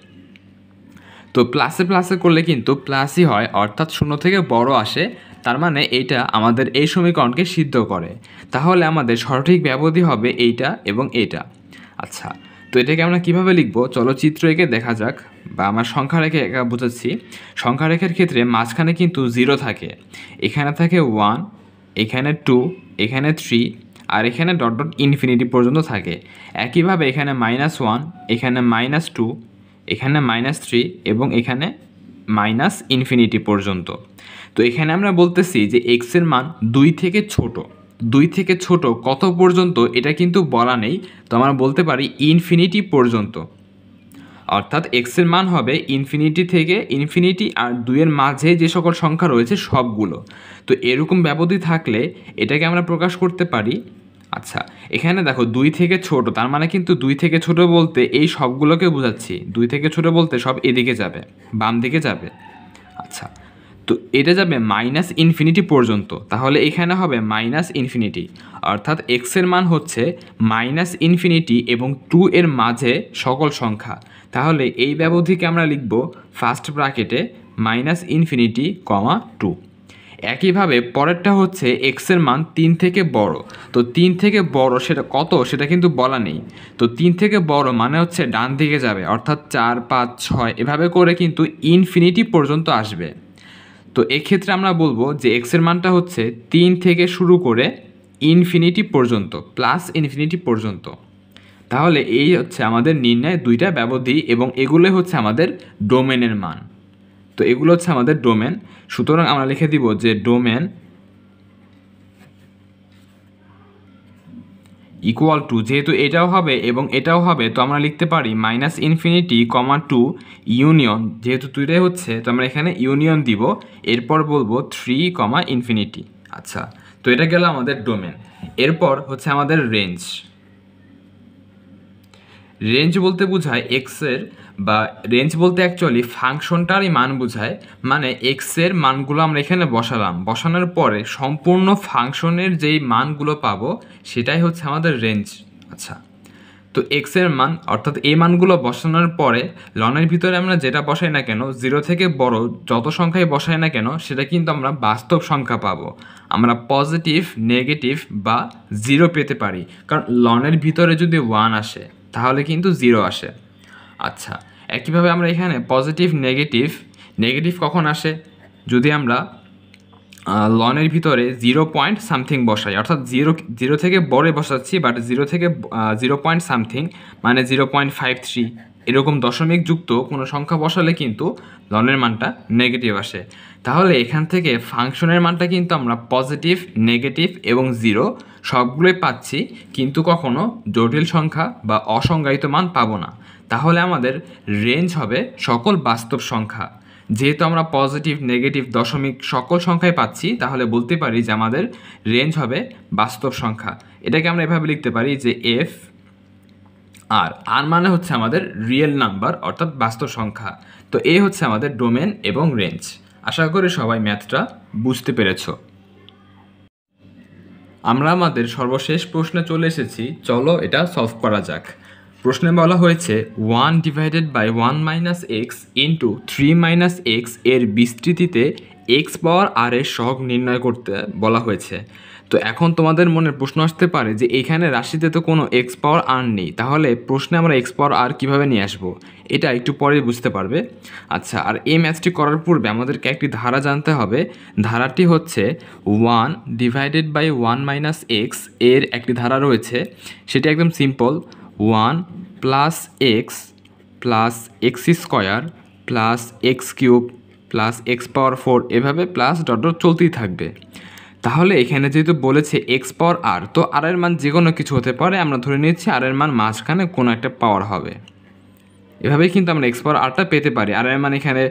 তো প্লাসে প্লাসে করলে কিন্তু প্লাসই হয়, অর্থাৎ 0 থেকে বড় আসে। তার মানে এইটা আমাদের এই সমীকরণকে সিদ্ধ করে। তাহলে আমাদের সঠিক ব্যবধি হবে এইটা এবং এইটা। আচ্ছা, তো এটাকে আমরা কিভাবে লিখব? চলো চিত্র এঁকে দেখা যাক, বা আমার সংখ্যা রেখে একা বোঝাচ্ছি। সংখ্যা রেখার ক্ষেত্রে মাঝখানে কিন্তু 0 থাকে, এখানে থাকে 1, এখানে 2, এখানে 3, আর এখানে ডট ডট ইনফিনিটি পর্যন্ত থাকে। একইভাবে এখানে -1, এখানে -2, এখানে -3 এবং এখানে -ইনফিনিটি পর্যন্ত। তো এখানে আমরা বলতেছি যে x এর মান 2 থেকে ছোট। 2 থেকে ছোট কত পর্যন্ত এটা কিন্তু বলা নেই, তো আমরা বলতে পারি ইনফিনিটি পর্যন্ত। অর্থাৎ x এর মান হবে ইনফিনিটি থেকে ইনফিনিটি আর 2 এর মাঝে যে সকল সংখ্যা রয়েছে সবগুলো। তো এরকম ব্যবধি থাকলে এটাকে আমরা প্রকাশ করতে পারি। আচ্ছা, এখানে দেখো 2 থেকে ছোট, তার মানে কিন্তু 2 থেকে ছোট বলতে এই সবগুলোকে বোঝাচ্ছি। 2 থেকে ছোট বলতে সব এদিকে যাবে, বাম দিকে যাবে। আচ্ছা, তো এটা যাবে -ইনফিনিটি পর্যন্ত। তাহলে এখানে হবে -ইনফিনিটি, অর্থাৎ x এর মান হচ্ছে -ইনফিনিটি এবং 2 এর মাঝে সকল সংখ্যা। তাহলে এই ব্যবধিকে আমরা লিখব ফার্স্ট ব্র্যাকেটে -ইনফিনিটি, 2। একইভাবে পরেরটা হচ্ছে x এর মান 3 থেকে বড়। তো 3 থেকে বড় সেটা কত সেটা কিন্তু বলা নেই। তো 3 থেকে বড় মানে হচ্ছে ডান দিকে যাবে, অর্থাৎ 4, 5, 6 এভাবে করে কিন্তু ইনফিনিটি পর্যন্ত আসবে। তো এক্ষেত্রে আমরা বলবো যে x এর মানটা হচ্ছে 3 থেকে শুরু করে ইনফিনিটি পর্যন্ত, প্লাস ইনফিনিটি পর্যন্ত। তাহলে এই হচ্ছে আমাদের নির্ণয় দুইটা ব্যবধি, এবং এগুলো হচ্ছে আমাদের ডোমেনের মান। তো এগুলো হচ্ছে আমাদের ডোমেন। সুতরাং আমরা লিখে দিব যে ডোমেন ইকুয়াল টু, যেহেতু এটাও হবে এবং এটাও হবে, তো আমরা লিখতে পারি -ইনফিনিটি, 2 ইউনিয়ন, যেহেতু দুইটাই হচ্ছে তো আমরা এখানে ইউনিয়ন দিব। এরপর বলবো 3, ইনফিনিটি। আচ্ছা, তো এটা গেল আমাদের ডোমেন। এরপর হচ্ছে আমাদের রেঞ্জ। রেঞ্জ বলতে বোঝায় এক্সের, বা রেঞ্জ বলতে অ্যাকচুয়ালি ফাংশনটারই মান বোঝায়। মানে এক্সের মানগুলো আমরা এখানে বসালাম, বসানোর পরে সম্পূর্ণ ফাংশনের যেই মানগুলো পাবো সেটাই হচ্ছে আমাদের রেঞ্জ। আচ্ছা, তো এক্সের মান অর্থাৎ এই মানগুলো বসানোর পরে লনের ভিতরে আমরা যেটা বসাই না কেন, 0 থেকে বড় যত সংখ্যায় বসাই না কেন সেটা কিন্তু আমরা বাস্তব সংখ্যা পাবো। আমরা পজিটিভ, নেগেটিভ বা 0 পেতে পারি, কারণ লনের ভিতরে যদি 1 আসে তাহলে কিন্তু 0 আসে। আচ্ছা, একইভাবে আমরা এখানে পজিটিভ, নেগেটিভ কখন আসে? যদি আমরা লনের ভিতরে 0 পয়েন্ট সামথিং বসাই, অর্থাৎ 0 থেকে বড় বসাচ্ছি, বাট 0 থেকে 0 পয়েন্ট সামথিং মানে 0.53 এরকম দশমিক যুক্ত কোনো সংখ্যা বসালে কিন্তু লনের মানটা নেগেটিভ আসে। তাহলে এখান থেকে ফাংশনের মানটা কিন্তু আমরা পজিটিভ, নেগেটিভ এবং 0 সবগুলোই পাচ্ছি, কিন্তু কখনো জটিল সংখ্যা বা অসংজ্ঞায়িত মান পাবো না। তাহলে আমাদের রেঞ্জ হবে সকল বাস্তব সংখ্যা। যেহেতু আমরা পজিটিভ, নেগেটিভ, দশমিক সকল সংখ্যায় পাচ্ছি, তাহলে বলতে পারি যে আমাদের রেঞ্জ হবে বাস্তব সংখ্যা। এটাকে আমরা এভাবে লিখতে পারি যে এফ আর মানে হচ্ছে আমাদের রিয়েল নাম্বার, অর্থাৎ বাস্তব সংখ্যা। তো এই হচ্ছে আমাদের ডোমেন এবং রেঞ্জ। আশা করি সবাই ম্যাথটা বুঝতে পেরেছ। আমরা আমাদের সর্বশেষ প্রশ্নে চলে এসেছি, চলো এটা সলভ করা যাক। প্রশ্নে বলা হয়েছে 1 / 1 - x × 3 - x এর বিস্তৃতিতে x পাওয়ার r এর সহগ নির্ণয় করতে বলা হয়েছে। তো এখন তোমাদের মনে প্রশ্ন আসতে পারে যে এইখানে রাশিতে তো কোনো x পাওয়ার r নেই, তাহলে প্রশ্নে আমরা x পাওয়ার r কীভাবে নিয়ে আসবো, এটা একটু পরে বুঝতে পারবে। আচ্ছা, আর এই ম্যাথটি করার পূর্বে আমাদেরকে একটি ধারা জানতে হবে। ধারাটি হচ্ছে 1 / 1 - x এর একটি ধারা রয়েছে, সেটি একদম simple. 1 + x + x² + x³ + x⁴ এভাবে প্লাস ডট ডট চলতেই থাকবে। তাহলে এখানে যেহেতু বলেছে এক্স পাওয়ার আর, তো আর এর মান যে কোনো কিছু হতে পারে, আমরা ধরে নিচ্ছি আর এর মান মাঝখানে কোনো একটা পাওয়ার হবে। এভাবেই কিন্তু আমরা এক্স পাওয়ার আরটা পেতে পারি। আর এর মান এখানে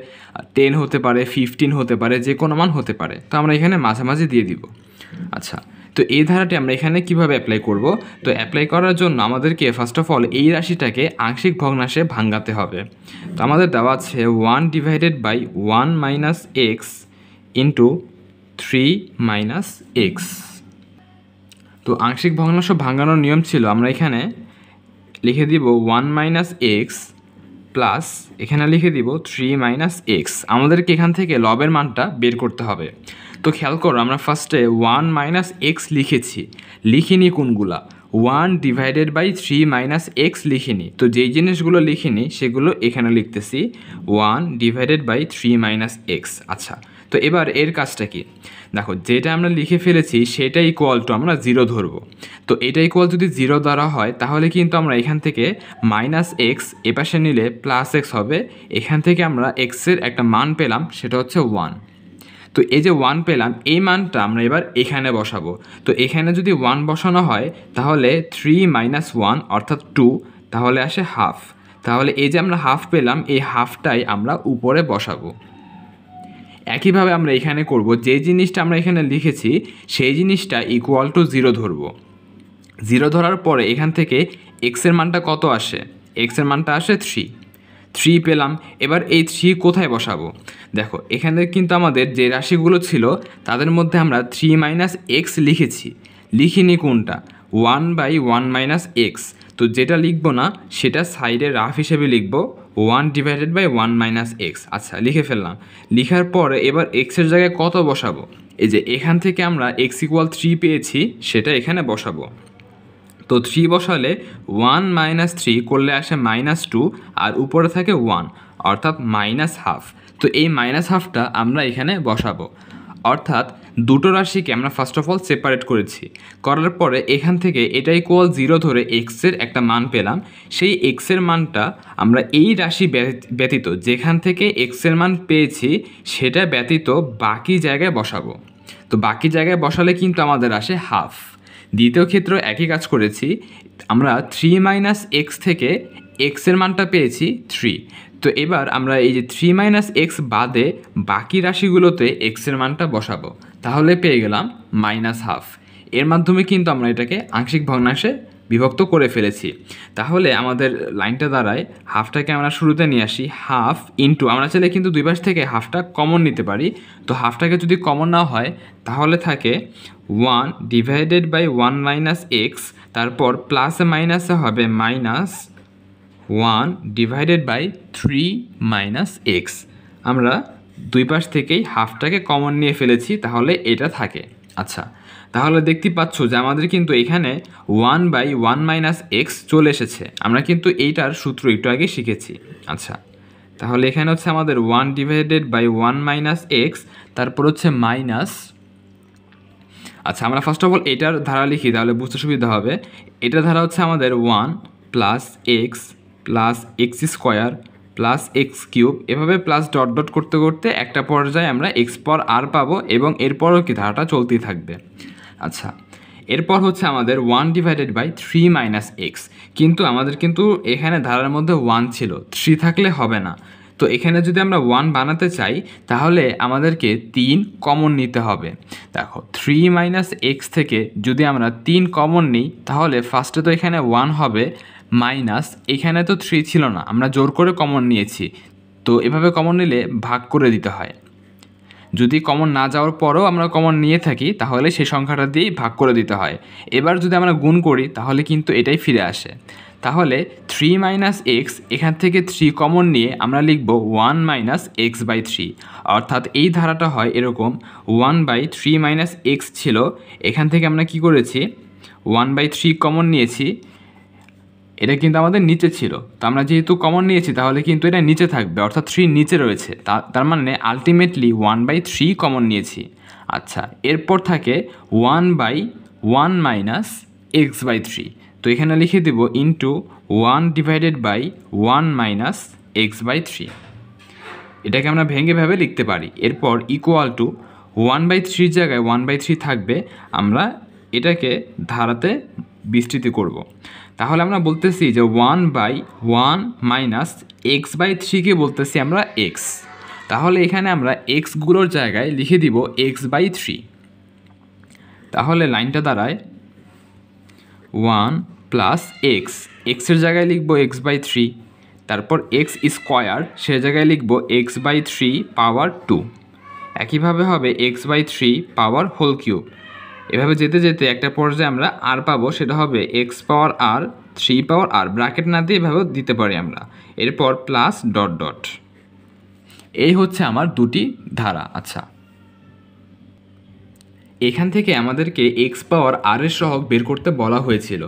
10 হতে পারে, 15 হতে পারে, যে কোনো মান হতে পারে। তো আমরা এখানে মাঝামাঝি দিয়ে দিব। আচ্ছা, তো এই ধারাটি আমরা এখানে কিভাবে অ্যাপ্লাই করব? তো অ্যাপ্লাই করার জন্য আমাদেরকে ফার্স্ট অফ অল এই রাশিটাকে আংশিক ভগ্নাংশে ভাঙাতে হবে। তো আমাদের দেওয়া আছে 1 divided by 1 minus x into 3 minus x. তো আংশিক ভগ্নাংশ ভাঙানোর নিয়ম ছিল আমরা এখানে লিখে দিব 1 মাইনাস এক্স প্লাস এখানে লিখে দিব 3 মাইনাস এক্স। আমাদেরকে এখান থেকে লবের মানটা বের করতে হবে। তো খেয়াল করো, আমরা ফার্স্টে 1 মাইনাস এক্স লিখিনি কোনগুলা? 1 ডিভাইডেড বাই 3 মাইনাস এক্স লিখিনি। তো যেই জিনিসগুলো লিখিনি সেগুলো এখানে লিখতেছি 1 ডিভাইডেড বাই 3 মাইনাস এক্স। আচ্ছা, তো এবার এর কাজটা কি? দেখো, যেটা আমরা লিখে ফেলেছি সেটা ইকুয়াল টু আমরা 0 ধরবো। তো এটা ইকুয়াল যদি 0 দ্বারা হয় তাহলে কিন্তু আমরা এখান থেকে মাইনাস এক্স এপাশে নিলে প্লাস এক্স হবে। এখান থেকে আমরা এক্সের একটা মান পেলাম, সেটা হচ্ছে 1। তো এই যে 1 পেলাম, এই মানটা আমরা এবার এখানে বসাবো। তো এখানে যদি 1 বসানো হয় তাহলে 3 মাইনাস 1 অর্থাৎ 2, তাহলে আসে হাফ। তাহলে এই যে আমরা হাফ পেলাম, এই হাফটাই আমরা উপরে বসাবো। একইভাবে আমরা এখানে করব, যে জিনিসটা আমরা এখানে লিখেছি সেই জিনিসটা ইকুয়াল টু 0 ধরবো। 0 ধরার পরে এখান থেকে এক্সের মানটা কত আসে? এক্সের মানটা আসে 3 পেলাম। এবার এই 3 কোথায় বসাবো? দেখো, এখানে কিন্তু আমাদের যে রাশিগুলো ছিল তাদের মধ্যে আমরা 3 মাইনাস এক্স লিখিনি কোনটা? 1 বাই 1 মাইনাস এক্স। তো যেটা লিখবো না সেটা সাইডে রাফ হিসেবে লিখবো 1 ডিভাইডেড বাই 1 মাইনাস এক্স। আচ্ছা, লিখে ফেললাম। লিখার পরে এবার এক্সের জায়গায় কত বসাবো? এই যে এখান থেকে আমরা এক্স ইকুয়াল 3 পেয়েছি, সেটা এখানে বসাবো। তো 3 বসালে 1 মাইনাস 3 করলে আসে -2, আর উপরে থাকে 1 অর্থাৎ মাইনাস হাফ। তো এই মাইনাস হাফটা আমরা এখানে বসাবো। অর্থাৎ দুটো রাশিকে আমরা ফার্স্ট অফ অল সেপারেট করার পরে এখান থেকে এটা ইকুয়াল 0 ধরে এক্সের একটা মান পেলাম। সেই এক্সের মানটা আমরা এই রাশি ব্যতীত যেখান থেকে এক্সের মান পেয়েছি সেটা ব্যতীত বাকি জায়গায় বসাবো। তো বাকি জায়গায় বসালে কিন্তু আমাদের আসে হাফ। দ্বিতীয় ক্ষেত্রে একই কাজ করেছি, আমরা 3 মাইনাস এক্স থেকে এক্সের মানটা পেয়েছি 3। তো এবার আমরা এই যে 3 মাইনাস এক্স বাদে বাকি রাশিগুলোতে এক্সের মানটা বসাবো, তাহলে পেয়ে গেলাম মাইনাস হাফ। এর মাধ্যমে কিন্তু আমরা এটাকে আংশিক ভগ্নাংশে বিভক্ত করে ফেলেছি। তাহলে আমাদের লাইনটা দাঁড়ায়, হাফটাকে আমরা শুরুতে নিয়ে আসি, হাফ ইন্টু আমরা চাইলে কিন্তু দুই পাশ থেকে হাফটা কমন নিতে পারি। তো হাফটাকে যদি কমন না হয় তাহলে থাকে 1 ডিভাইডেড বাই 1 মাইনাস এক্স, তারপর প্লাসে মাইনাসে হবে -1 ডিভাইডেড বাই 3 মাইনাস এক্স। আমরা দুই পাশ থেকেই হাফটাকে কমন নিয়ে ফেলেছি, তাহলে এটা থাকে। আচ্ছা, তাহলে দেখতে পাচ্ছ যে আমাদের কিন্তু এখানে 1 বাই 1 মাইনাস এক্স চলে এসেছে। আমরা কিন্তু এইটার সূত্র একটু আগে শিখেছি। আচ্ছা, তাহলে এখানে হচ্ছে আমাদের 1 ডিভাইডেড বাই 1 মাইনাস এক্স, তারপর হচ্ছে মাইনাস। আচ্ছা, আমরা ফার্স্ট অফ অল এটার ধারা লিখি, তাহলে বুঝতে সুবিধা হবে। এটার ধারা হচ্ছে আমাদের 1 plus x plus x square plus x cube, এভাবে প্লাস ডট ডট করতে করতে একটা পর্যায়ে আমরা এক্স পাওয়ার আর পাবো, এবং এরপরও কি ধারাটা চলতেই থাকবে। আচ্ছা, এরপর হচ্ছে আমাদের 1 ডিভাইডেড বাই 3 মাইনাস এক্স, কিন্তু আমাদের কিন্তু এখানে ধারার মধ্যে 1 ছিল, 3 থাকলে হবে না। তো এখানে যদি আমরা 1 বানাতে চাই তাহলে আমাদেরকে 3 কমন নিতে হবে। দেখো, 3 মাইনাস এক্স থেকে যদি আমরা 3 কমন নিই তাহলে ফার্স্টে তো এখানে 1 হবে, মাইনাস এখানে তো 3 ছিল না, আমরা জোর করে কমন নিয়েছি। তো এভাবে কমন নিলে ভাগ করে দিতে হয়। যদি কমন না যাওয়ার পরেও আমরা কমন নিয়ে থাকি তাহলে সেই সংখ্যাটা দিয়েই ভাগ করে দিতে হয়। এবার যদি আমরা গুণ করি তাহলে কিন্তু এটাই ফিরে আসে। তাহলে 3 মাইনাস এক্স, এখান থেকে 3 কমন নিয়ে আমরা লিখব 1 মাইনাস এক্স বাই 3। অর্থাৎ এই ধারাটা হয় এরকম, 1 বাই 3 মাইনাস এক্স ছিল, এখান থেকে আমরা কি করেছি 1 বাই 3 কমন নিয়েছি। এটা কিন্তু আমাদের নিচে ছিল, তো আমরা যেহেতু কমন নিয়েছি তাহলে কিন্তু এটা নিচে থাকবে, অর্থাৎ 3 নিচে রয়েছে, তার মানে আলটিমেটলি 1 বাই 3 কমন নিয়েছি। আচ্ছা, এরপর থাকে 1 বাই 1 মাইনাস এক্স বাই 3। তো এখানে লিখে দেব into 1 divided by 1 minus x by 3। এটাকে আমরা ভেঙে লিখতে পারি। এরপর ইকুয়াল টু 1/3 জায়গায় 1/3 থাকবে, আমরা এটাকে ধারাতে বিস্তৃতি করব। তাহলে আমরা বলতেছি যে 1/1 মাইনাস x/3কে বলতেছি আমরা x। তাহলে এখানে আমরা এক্সগুলোর জায়গায় লিখে দিব x/3। তাহলে লাইনটা দাঁড়ায় 1 প্লাস এক্স, এক্সের জায়গায় লিখব x/3, তারপর এক্স স্কোয়ার সে জায়গায় লিখব x/3 পাওয়ার 2। একইভাবে হবে x/3 পাওয়ার হোল কিউব। এভাবে যেতে যেতে একটা পর্যায়ে আমরা আর পাবো, সেটা হবে x পাওয়ার r 3 পাওয়ার r, ব্র্যাকেট না দিয়ে এভাবেও দিতে পারি আমরা। এরপর প্লাস ডট ডট। এই হচ্ছে আমার দুটি ধারা। আচ্ছা, এখান থেকে আমাদেরকে x পাওয়ার r এর সহগ বের করতে বলা হয়েছিল।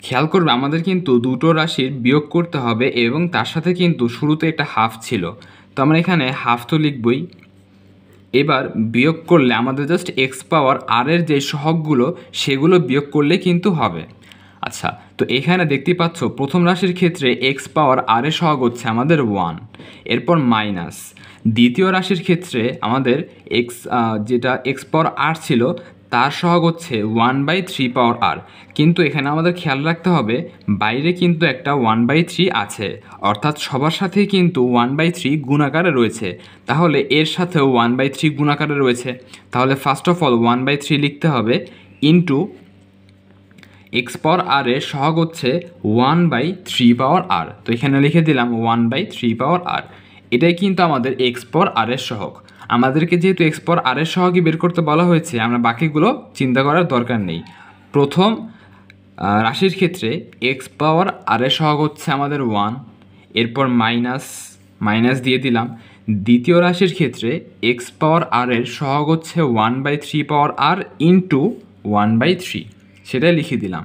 খেয়াল করবে আমাদের কিন্তু দুটো রাশির বিয়োগ করতে হবে এবং তার সাথে কিন্তু শুরুতে একটা হাফ ছিল, তো আমরা এখানে হাফ তো লিখবই। এবার বিয়োগ করলে আমাদের জাস্ট x পাওয়ার r এর যে সহগগুলো সেগুলো বিয়োগ করলে কিন্তু হবে। আচ্ছা, তো এখানে দেখতে পাচ্ছ প্রথম রাশির ক্ষেত্রে x পাওয়ার r এর সহগ হচ্ছে আমাদের 1, এরপর মাইনাস। দ্বিতীয় রাশির ক্ষেত্রে আমাদের যেটা x পাওয়ার r ছিল তার সহগ হচ্ছে 1/3 পাওয়ার r, কিন্তু এখানে আমাদের খেয়াল রাখতে হবে বাইরে কিন্তু একটা 1/3 আছে, অর্থাৎ সবার সাথেই কিন্তু 1/3 গুণাকারে রয়েছে। তাহলে এর সাথেও 1/3 গুণাকারে রয়েছে, তাহলে ফার্স্ট অফ অল 1/3 লিখতে হবে ইন্টু x পাওয়ার r এর সহগ হচ্ছে 1/3 পাওয়ার r। তো এখানে লিখে দিলাম 1/3 পাওয়ার r। এটাই কিন্তু আমাদের x পাওয়ার r এর সহগ। আমাদেরকে যেহেতু x পাওয়ার r এর সহগই বের করতে বলা হয়েছে, আমরা বাকিগুলো চিন্তা করার দরকার নেই। প্রথম রাশির ক্ষেত্রে x পাওয়ার r এর সহগ হচ্ছে আমাদের 1, এরপর মাইনাস দিয়ে দিলাম। দ্বিতীয় রাশির ক্ষেত্রে x পাওয়ার r এর সহগ হচ্ছে 1/3 পাওয়ার r ইন্টু 1/3, সেটাই লিখে দিলাম।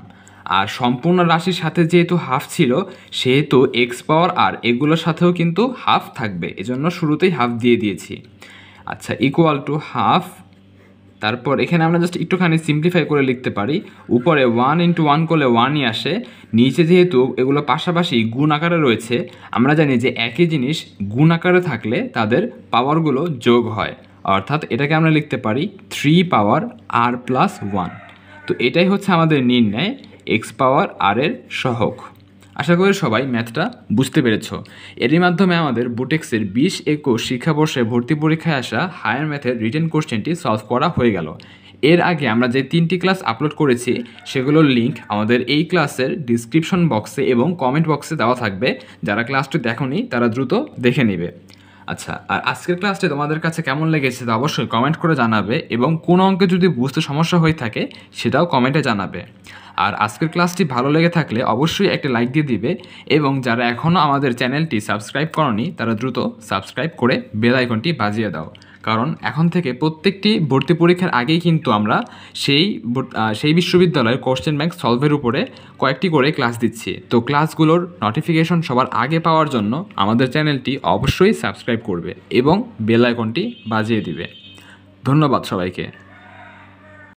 আর সম্পূর্ণ রাশির সাথে যেহেতু হাফ ছিল সেহেতু x পাওয়ার r এগুলোর সাথেও কিন্তু হাফ থাকবে, এজন্য শুরুতেই হাফ দিয়ে দিয়েছি। আচ্ছা, ইকুয়াল টু হাফ। তারপর এখানে আমরা জাস্ট একটুখানি সিম্পলিফাই করে লিখতে পারি, উপরে 1 × 1 করলে 1ই আসে, নিচে যেহেতু এগুলো পাশাপাশি গুণ আকারে রয়েছে, আমরা জানি যে একই জিনিস গুণ আকারে থাকলে তাদের পাওয়ারগুলো যোগ হয়, অর্থাৎ এটাকে আমরা লিখতে পারি 3 পাওয়ার r প্লাস 1। তো এটাই হচ্ছে আমাদের নির্ণয় x পাওয়ার r এর সহগ। আশা করি সবাই ম্যাথটা বুঝতে পেরেছ। এরই মাধ্যমে আমাদের বুটেক্সের 20-21 শিক্ষাবর্ষে ভর্তি পরীক্ষায় আসা হায়ার ম্যাথের রিটেন কোশ্চেনটি সলভ করা হয়ে গেল। এর আগে আমরা যে 3টি ক্লাস আপলোড করেছি সেগুলোর লিঙ্ক আমাদের এই ক্লাসের ডিসক্রিপশন বক্সে এবং কমেন্ট বক্সে দেওয়া থাকবে। যারা ক্লাসটি দেখোনি তারা দ্রুত দেখে নেবে। আচ্ছা, আর আজকের ক্লাসটি তোমাদের কাছে কেমন লেগেছে তা অবশ্যই কমেন্ট করে জানাবে, এবং কোনো অঙ্কে যদি বুঝতে সমস্যা হয়ে থাকে সেটাও কমেন্টে জানাবে। আর আজকের ক্লাসটি ভালো লেগে থাকলে অবশ্যই একটা লাইক দিয়ে দিবে, এবং যারা এখনও আমাদের চ্যানেলটি সাবস্ক্রাইব করনি তারা দ্রুত সাবস্ক্রাইব করে বেল আইকনটি বাজিয়ে দাও, কারণ এখন থেকে প্রত্যেকটি ভর্তি পরীক্ষার আগেই কিন্তু আমরা সেই বিশ্ববিদ্যালয়ের কোশ্চেন ব্যাংক সলভের উপরে কয়েকটি করে ক্লাস দিচ্ছি। তো ক্লাসগুলোর নোটিফিকেশন সবার আগে পাওয়ার জন্য আমাদের চ্যানেলটি অবশ্যই সাবস্ক্রাইব করবে এবং বেল আইকনটি বাজিয়ে দিবে। ধন্যবাদ সবাইকে।